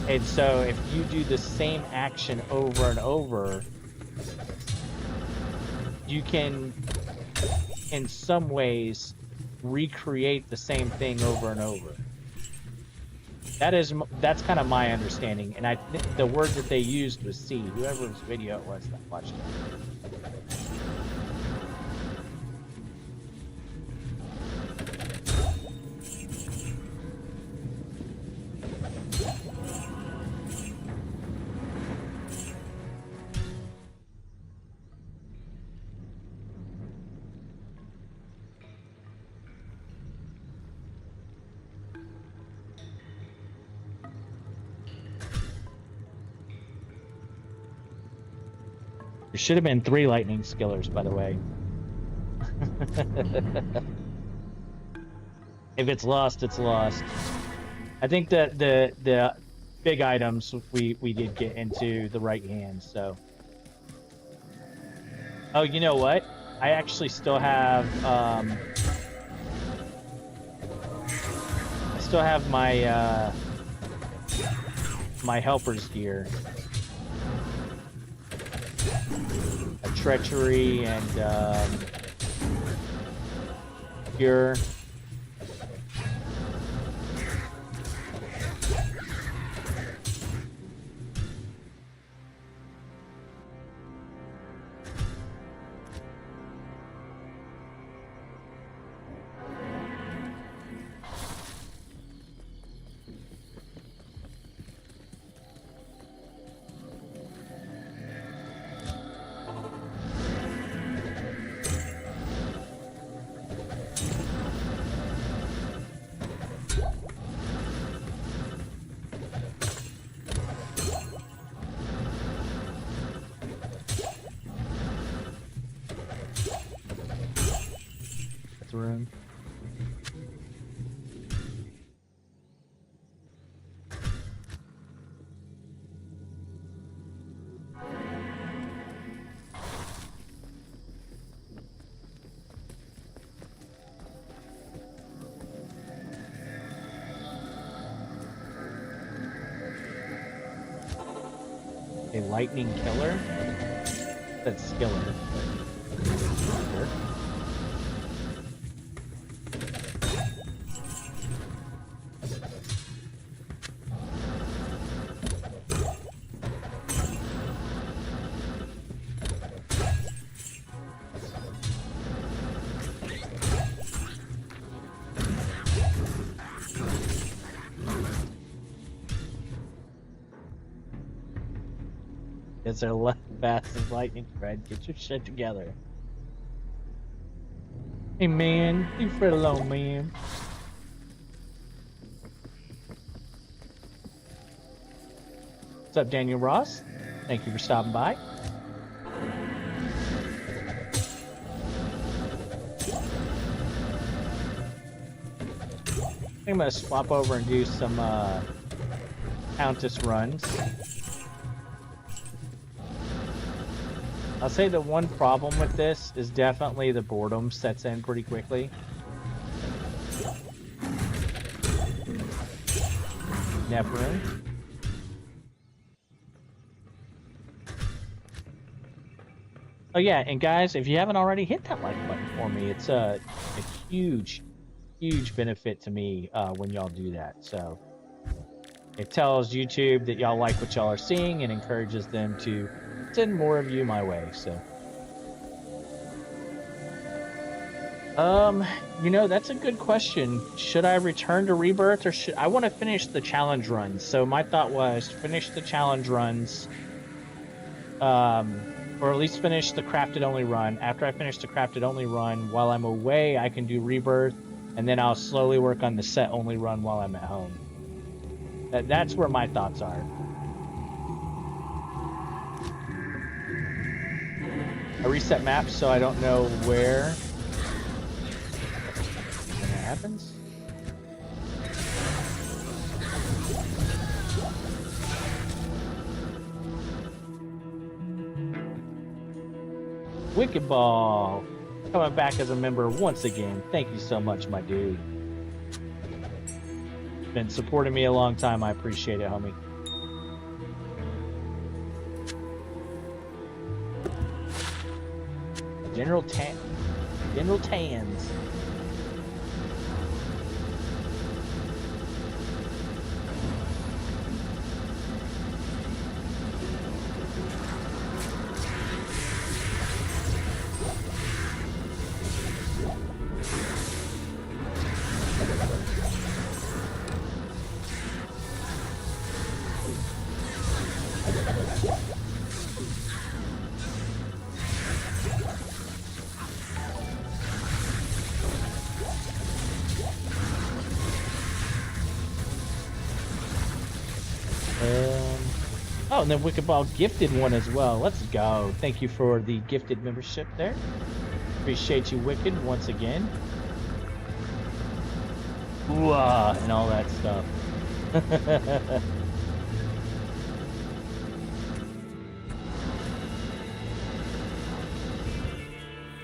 And so if you do the same action over and over, you can, in some ways, recreate the same thing over and over. That's kind of my understanding, and I think the word that they used was seed. Whoever's video it was that watched it. There should have been 3 lightning skillers, by the way. If it's lost, it's lost. I think that the big items we did get into the right hand, so. Oh, you know what? I actually still have my my helper's gear. A treachery and cure. Room. A lightning killer? That's skiller. Sure. It's our left fast as lightning thread. Get your shit together. Hey man, leave Fred alone, man. What's up, Daniel Ross? Thank you for stopping by. I'm gonna swap over and do some Countess runs. I'll say the one problem with this is definitely the boredom sets in pretty quickly. Never. Oh yeah, and guys, if you haven't already, hit that like button for me. It's a huge, huge benefit to me when y'all do that. So it tells YouTube that y'all like what y'all are seeing and encourages them to send more of you my way. So, you know, that's a good question. Should I return to Rebirth, or should I want to finish the challenge runs? So my thought was finish the challenge runs, or at least finish the crafted only run. After I finish the crafted only run, while I'm away, I can do Rebirth, and then I'll slowly work on the set only run while I'm at home. That's where my thoughts are. I reset maps, so I don't know where when that happens. Wicked Ball coming back as a member once again. Thank you so much, my dude. Been supporting me a long time. I appreciate it, homie. General Tans. Oh, and then Wicked Ball gifted one as well. Let's go. Thank you for the gifted membership there. Appreciate you, Wicked, once again. Ooh, and all that stuff.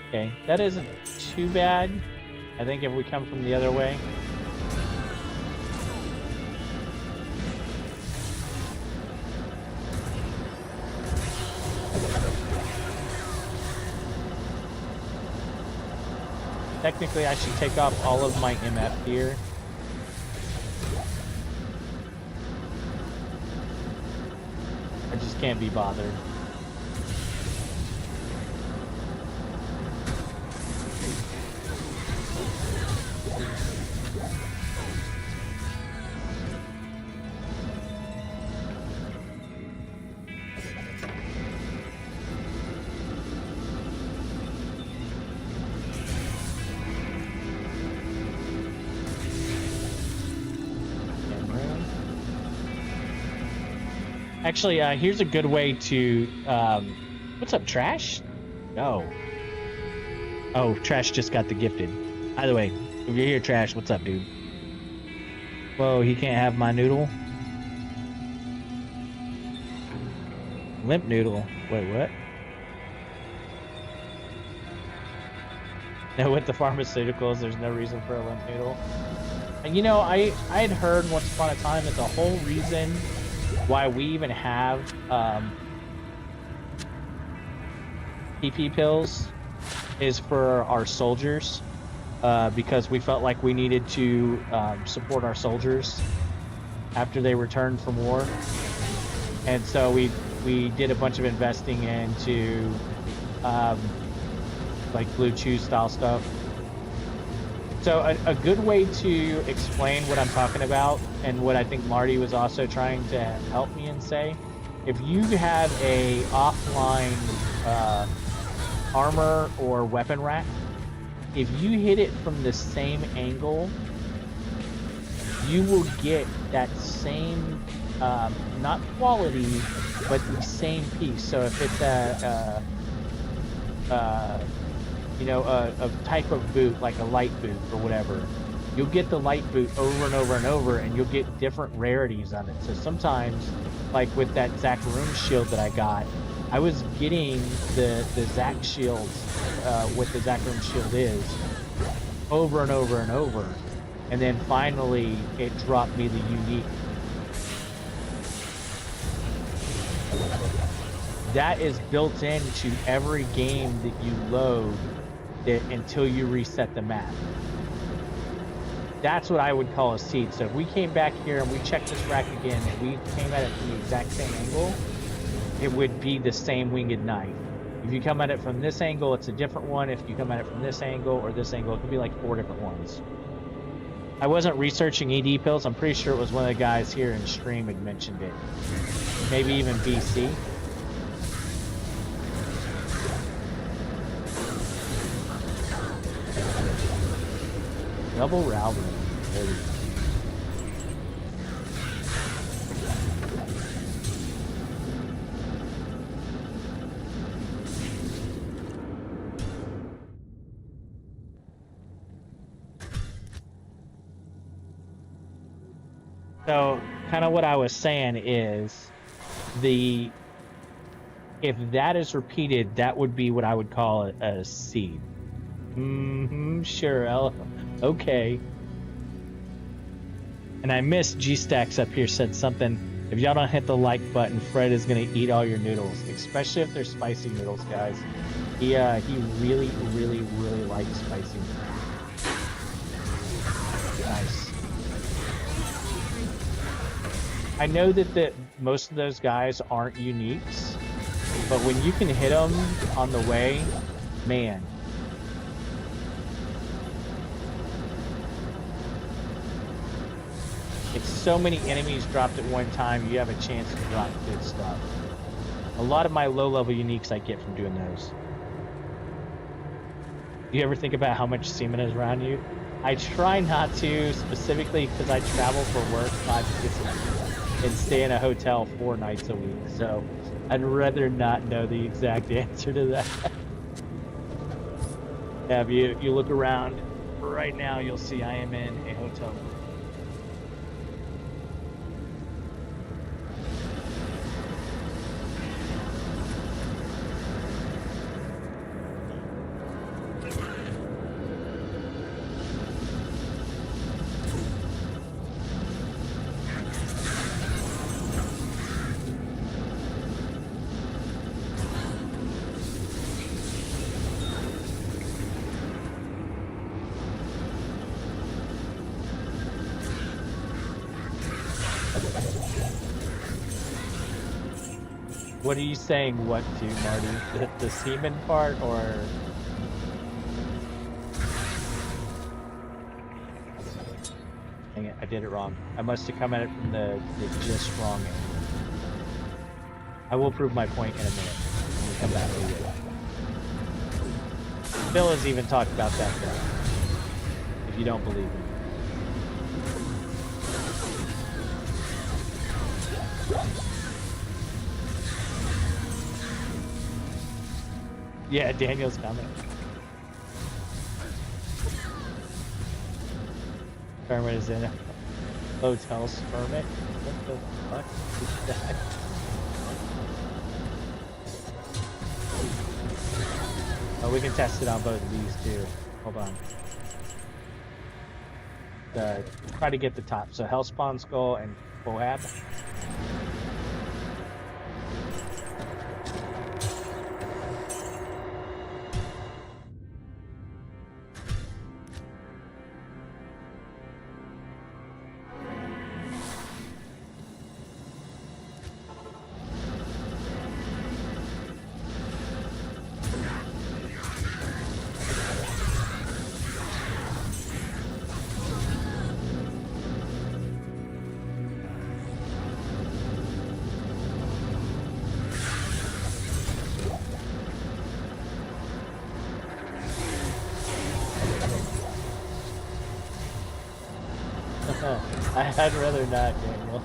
Okay, that isn't too bad. I think if we come from the other way. Technically, I should take off all of my MF here. I just can't be bothered. Actually, here's a good way to, what's up, Trash? No. Oh, Trash just got the gifted. By the way, if you're here, Trash, what's up, dude? Whoa, he can't have my noodle? Limp noodle. Wait, what? No, with the pharmaceuticals, there's no reason for a limp noodle. And you know, I had heard once upon a time that the whole reason why we even have PP pills is for our soldiers, because we felt like we needed to support our soldiers after they returned from war, and so we did a bunch of investing into like Blue Chew style stuff. So a good way to explain what I'm talking about, and what I think Marty was also trying to help me and say, if you have a offline armor or weapon rack, if you hit it from the same angle, you will get that same, not quality, but the same piece. So if it's you know, a type of boot, like a light boot or whatever, you'll get the light boot over and over and over, and you'll get different rarities on it. So sometimes, like with that Zackaroon shield that I got, I was getting the Zac shields, what the Zackaroon shield is, over and over and over. And then finally, it dropped me the unique. that is built into every game that you load until you reset the map. That's what I would call a seed. So if we came back here and we checked this rack again and we came at it from the exact same angle, it would be the same winged knife. If you come at it from this angle, it's a different one. If you come at it from this angle or this angle, it could be like 4 different ones. I wasn't researching ED pills. I'm pretty sure it was one of the guys here in stream had mentioned it. Maybe even BC. Double raffle. So, kind of what I was saying is, if that is repeated, that would be what I would call a seed. Sure, okay. And I missed G-Stacks up here said something. If y'all don't hit the like button, Fred is gonna eat all your noodles, especially if they're spicy noodles, guys. He really, really, really likes spicy noodles. Nice. I know that most of those guys aren't uniques, but when you can hit them on the way, man. If so many enemies dropped at one time, you have a chance to drop good stuff. A lot of my low-level uniques I get from doing those. Do you ever think about how much semen is around you? I try not to, specifically because I travel for work 5 to 6 weeks and stay in a hotel 4 nights a week, so I'd rather not know the exact answer to that. Yeah, if you look around right now, you'll see I am in a hotel. What are you saying what to, Marty? The semen part, or...? Dang it, I did it wrong. I must have come at it from the just wrong angle. I will prove my point in a minute when we come back to it. Phil has even talked about that guy, if you don't believe me. Yeah, Daniel's coming. Kermit is in a hotel permit. What the fuck is that? Oh, we can test it on both of these too. Hold on. Try to get the top. So Hellspawn Skull and Boab. I'd rather not, Daniel.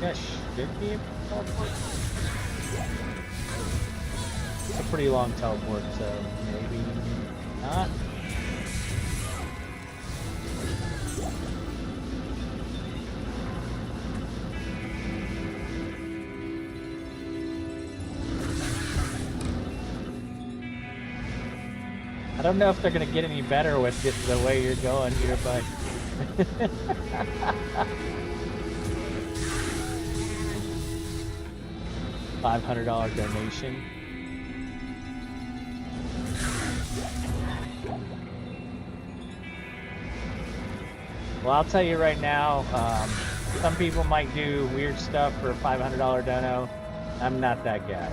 Gosh, should be a teleport. It's a pretty long teleport, so maybe not. don't know if they're gonna get any better with it the way you're going here, but. $500 donation. Well, I'll tell you right now, some people might do weird stuff for a $500 dono. I'm not that guy.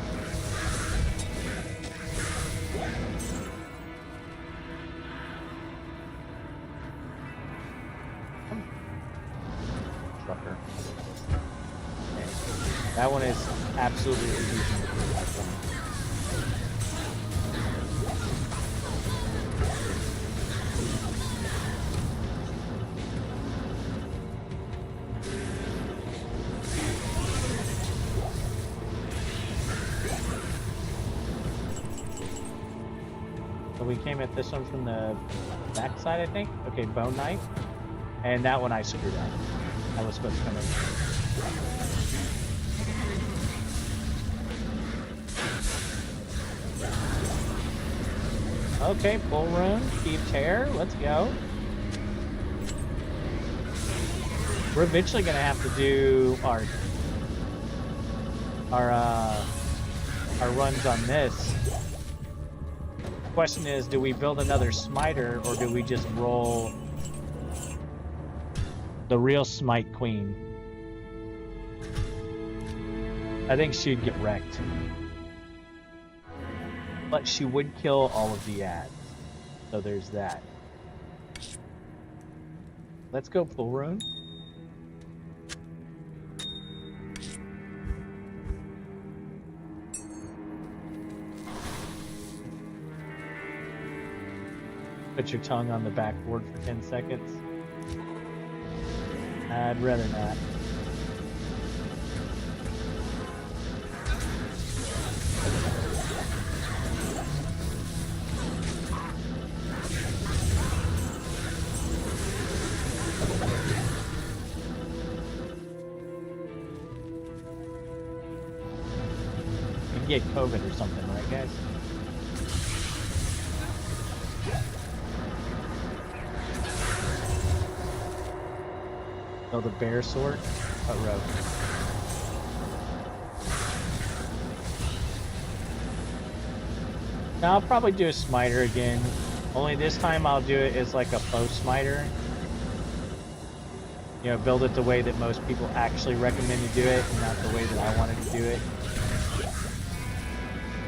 Trucker. Okay. That one is absolutely easy. So we came at this one from the back side, I think. Okay, bone knife. And that one I screwed up. I was supposed to come in. Okay, full rune, keep tear, let's go. We're eventually gonna have to do our runs on this. The question is, do we build another smiter or do we just roll the real smite queen? I think she'd get wrecked. But she would kill all of the ads. So there's that. Let's go full rune. Put your tongue on the backboard for 10 seconds. I'd rather not. Get COVID or something, right, guys? Oh, the bear sword? What road? Now I'll probably do a smiter again. Only this time I'll do it as like a faux smiter. You know, build it the way that most people actually recommend to do it, and not the way that I wanted to do it.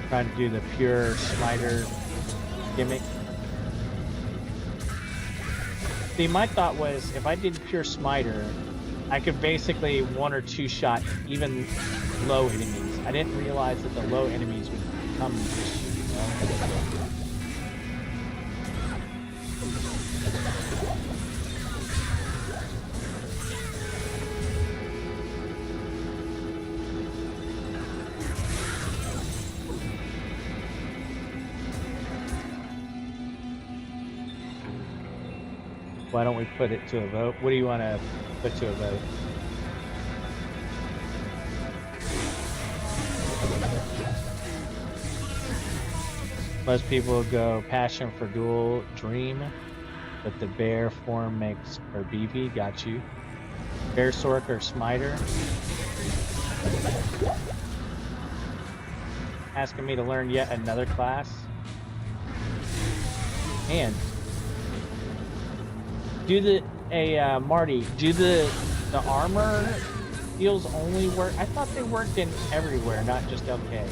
Trying to do the pure smiter gimmick. See, my thought was if I did pure smiter, I could basically one or two shot even low enemies. I didn't realize that the low enemies would become an issue, you know? Why don't we put it to a vote? What do you want to put to a vote? Most people go passion for dual dream, but the bear form makes or BV. Got you. Bear sork or smiter. Asking me to learn yet another class. And do Marty, do the armor deals only work? I thought they worked in everywhere, not just LK.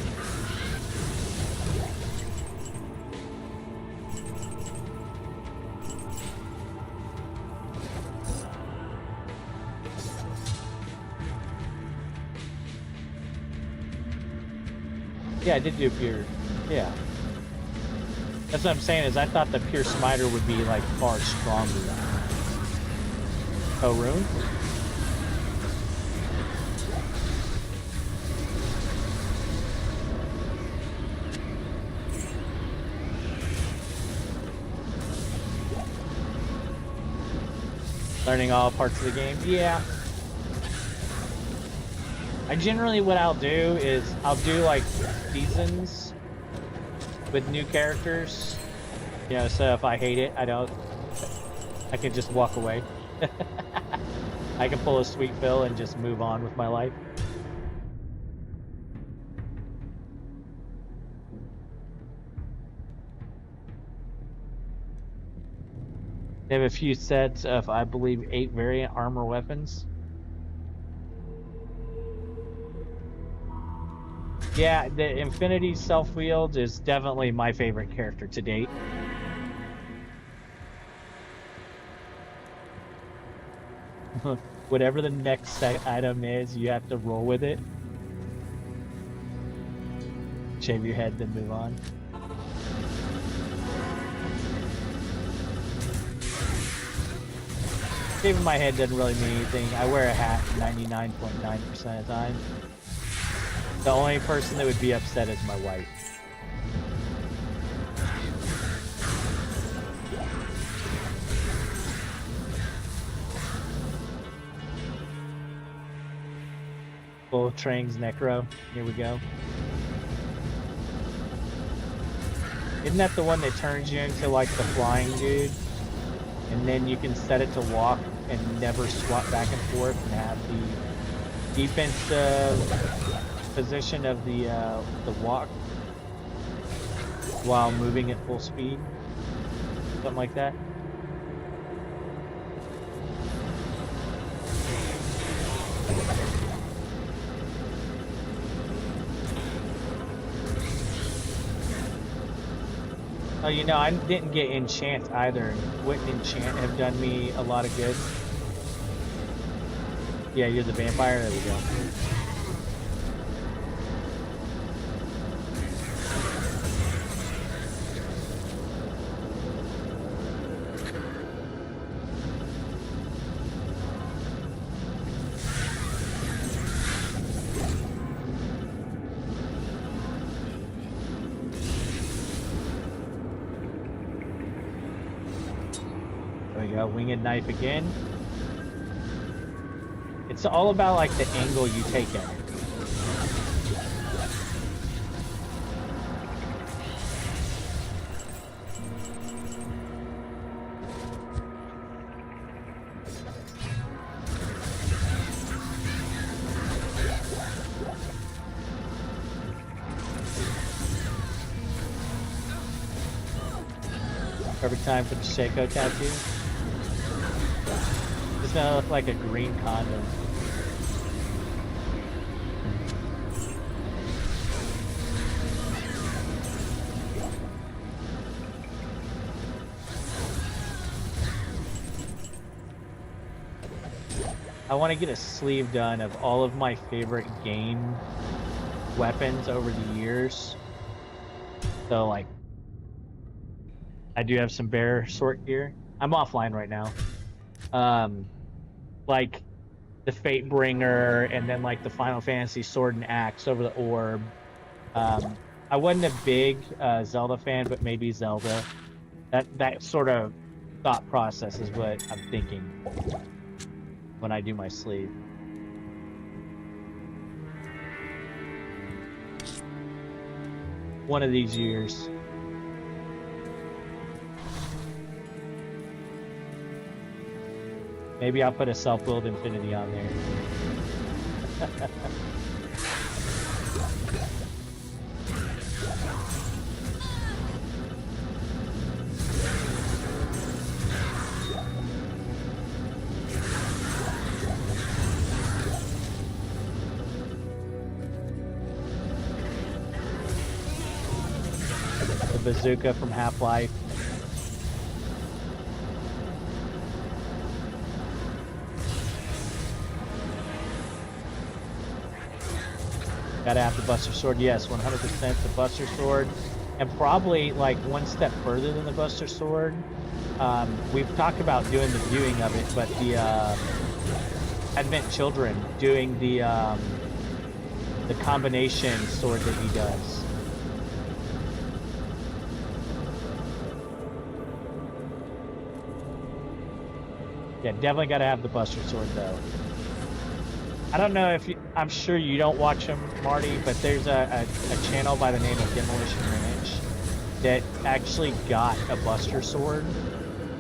Yeah, I did do pure. Yeah. That's what I'm saying is I thought the pure smiter would be like far stronger. Oh, rune? Learning all parts of the game? Yeah. I generally, what I'll do is I'll do like seasons with new characters You know, so if I hate it, I can just walk away. I can pull a sweet Phil and just move on with my life. They have a few sets of, I believe, 8 variant armor weapons. Yeah, the Infinity self-wield is definitely my favorite character to date. Whatever the next set item is, you have to roll with it. Shave your head, then move on. Shaving my head doesn't really mean anything. I wear a hat 99.9% of the time. The only person that would be upset is my wife. Full Trang's Necro. Here we go. Isn't that the one that turns you into like the flying dude? And then you can set it to walk and never swap back and forth and have the defensive position of the walk while moving at full speed. Something like that. Oh, you know, I didn't get enchant either. Wouldn't enchant have done me a lot of good? Yeah, you're the vampire. There we go. Winged knife again. It's all about like the angle you take at it. Perfect time for the Shaco tattoo. It's gonna look like a green condom. I want to get a sleeve done of all of my favorite game weapons over the years. So like, I do have some bear sort gear. I'm offline right now. Like the Fate Bringer, and then like the Final Fantasy Sword and Axe over the orb. I wasn't a big Zelda fan, but maybe Zelda. That sort of thought process is what I'm thinking when I do my sleeve. One of these years. Maybe I'll put a self-build Infinity on there. The bazooka from Half-Life. Gotta have the Buster Sword. Yes, 100% the Buster Sword. And probably like one step further than the Buster Sword. We've talked about doing the viewing of it, but the Advent Children doing the combination sword that he does. Yeah, definitely gotta have the Buster Sword though. I don't know if you, I'm sure you don't watch them, Marty, but there's a channel by the name of Demolition Ranch that actually got a Buster Sword,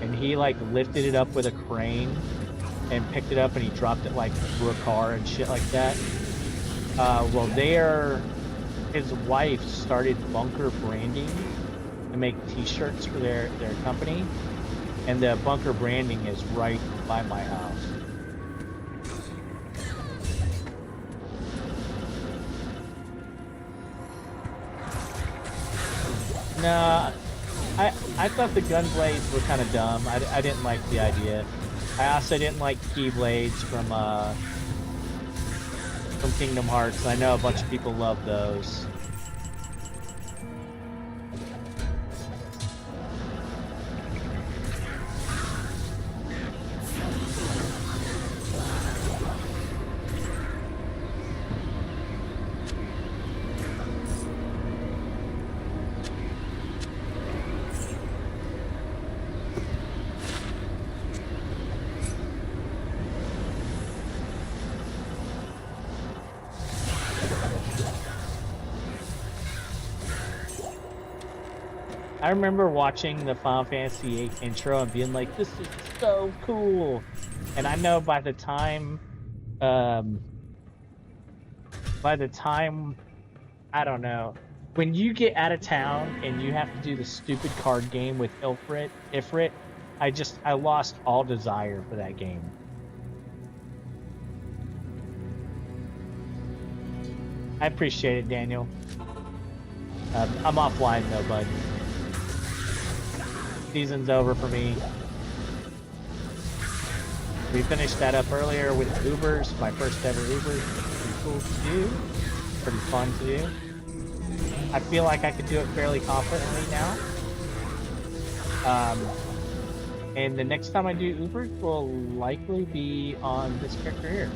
and he like lifted it up with a crane and picked it up and he dropped it like through a car and shit like that. Well, his wife started Bunker Branding to make t-shirts for their company, and the Bunker Branding is right by my house. Nah, I thought the gun blades were kind of dumb. I didn't like the idea. I also didn't like Keyblades from Kingdom Hearts. I know a bunch of people love those. I remember watching the Final Fantasy VIII intro and being like, this is so cool. And I know by the time, I don't know, when you get out of town and you have to do the stupid card game with Ifrit, I lost all desire for that game. I appreciate it, Daniel. I'm offline though, bud. Season's over for me. We finished that up earlier with Ubers, my first ever Ubers. Pretty cool to do. Pretty fun to do. I feel like I could do it fairly confidently now. And the next time I do Ubers will likely be on this character here.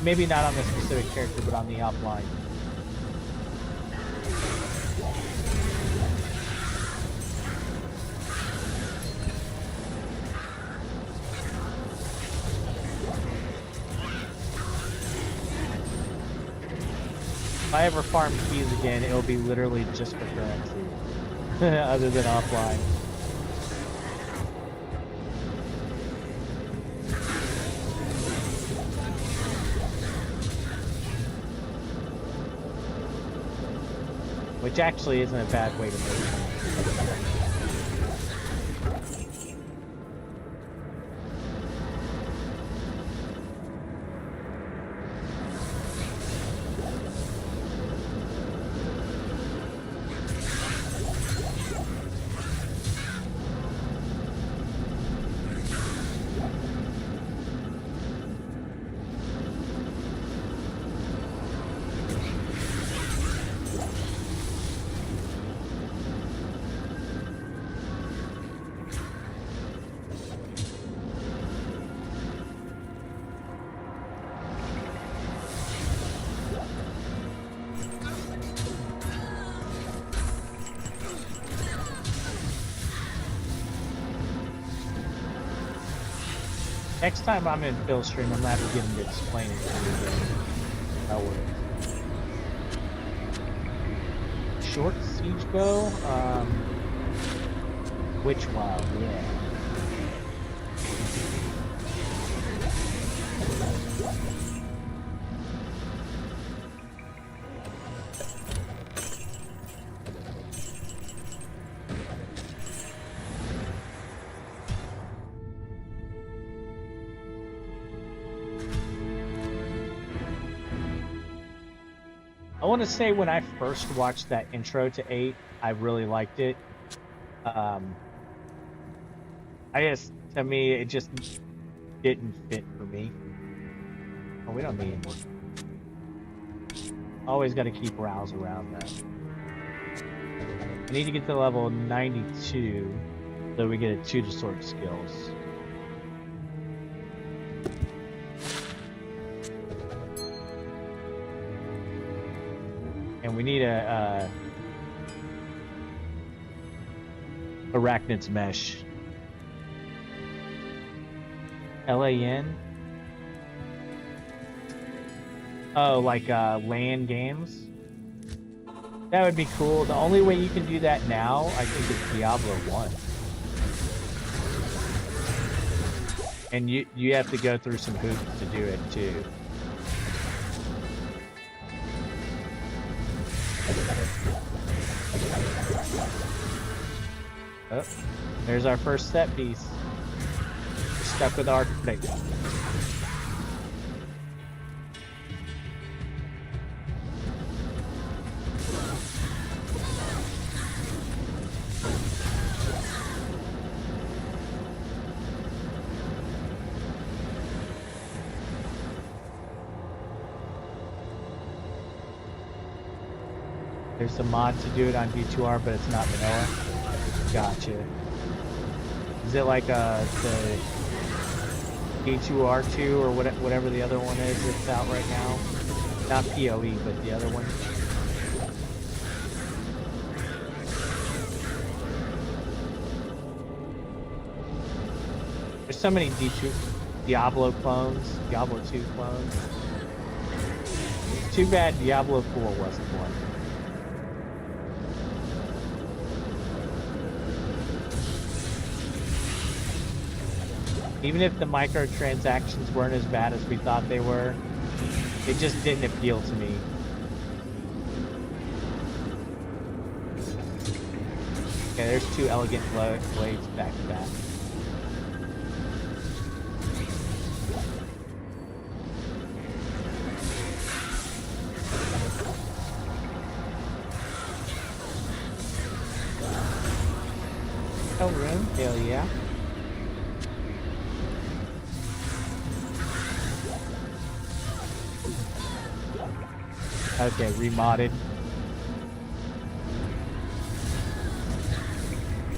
Maybe not on this specific character, but on the offline. If I ever farm keys again, it'll be literally just for currency, other than offline. Which actually isn't a bad way to make it. Next time I'm in Phil's stream, I'm gonna have to get him to explain it to me again. That works. Short siege bow? Which wild? Yeah. I want to say when I first watched that intro to 8, I really liked it. To me, it just didn't fit for me. Oh, we don't need any more. Always got to keep rows around that. I need to get to level 92 so we get a 2 to sword skills. And we need a Arachnid's Mesh. LAN? Oh, like LAN games? That would be cool. The only way you can do that now, I think, is Diablo 1. And you have to go through some hoops to do it too. Oh, there's our first set piece. Stuck with our plate. There's a mod to do it on D2R, but it's not vanilla. Gotcha. Is it like the D2R2 or whatever the other one is that's out right now? Not PoE, but the other one. There's so many Diablo clones, Diablo 2 clones. It's too bad Diablo 4 wasn't one. Even if the microtransactions weren't as bad as we thought they were, it just didn't appeal to me. Okay, there's two elegant blades back to back. Oh, room? Hell yeah. Okay, remodded.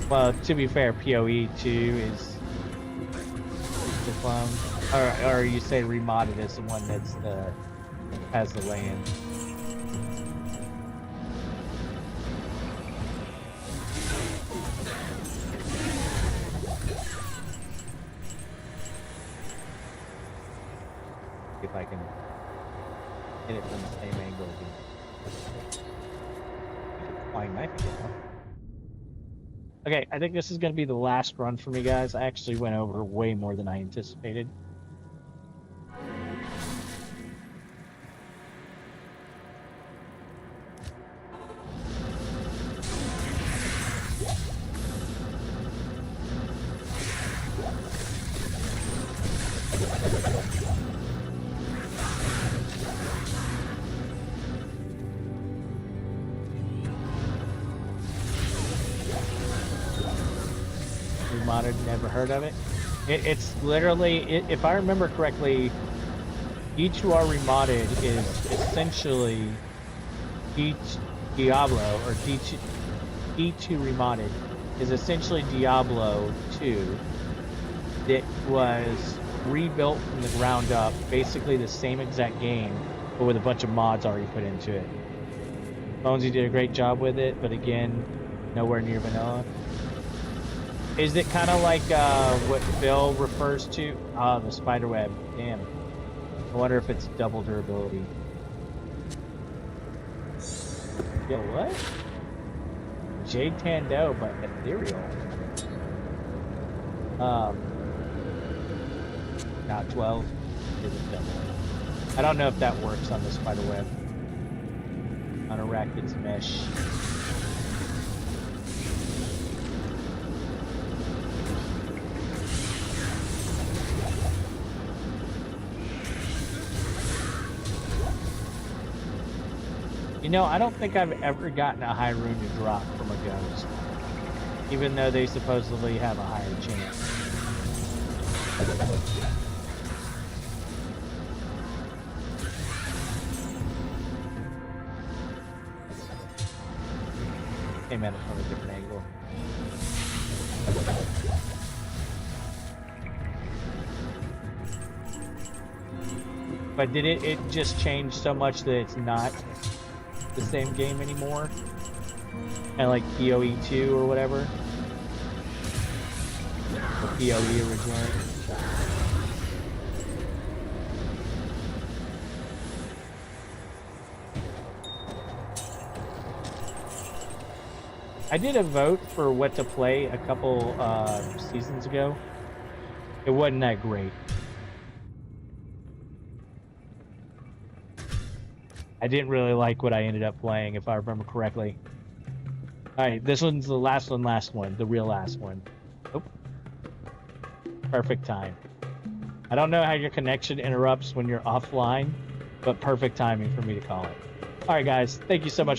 Well, to be fair, PoE 2 is the clone. Or you say remodded is the one that's has the land. If I can hit it from the same angle again. Flying knife again, huh? Okay, I think this is going to be the last run for me, guys. I actually went over way more than I anticipated. Modded, never heard of it. It's literally, if I remember correctly, D2R remodded is essentially Diablo, or D2 remodded is essentially Diablo 2 that was rebuilt from the ground up, basically the same exact game, but with a bunch of mods already put into it. Bonesy did a great job with it, but again, nowhere near vanilla. Is it kind of like what Bill refers to? Ah, the spider web. Damn. I wonder if it's double durability. Yo, what? Jade Tando, but ethereal. Not 12. Isn't double. I don't know if that works on the spider web. On Arachnid's mesh. You know, I don't think I've ever gotten a high rune to drop from a ghost, even though they supposedly have a higher chance. Came at it from a different angle. But did it just change so much that it's not the same game anymore? Kind of like PoE 2 or whatever? Or PoE originally? I did a vote for what to play a couple seasons ago. It wasn't that great. I didn't really like what I ended up playing, if I remember correctly. Alright, this one's the last one, the real last one. Oh. Perfect time. I don't know how your connection interrupts when you're offline, but perfect timing for me to call it. Alright guys, thank you so much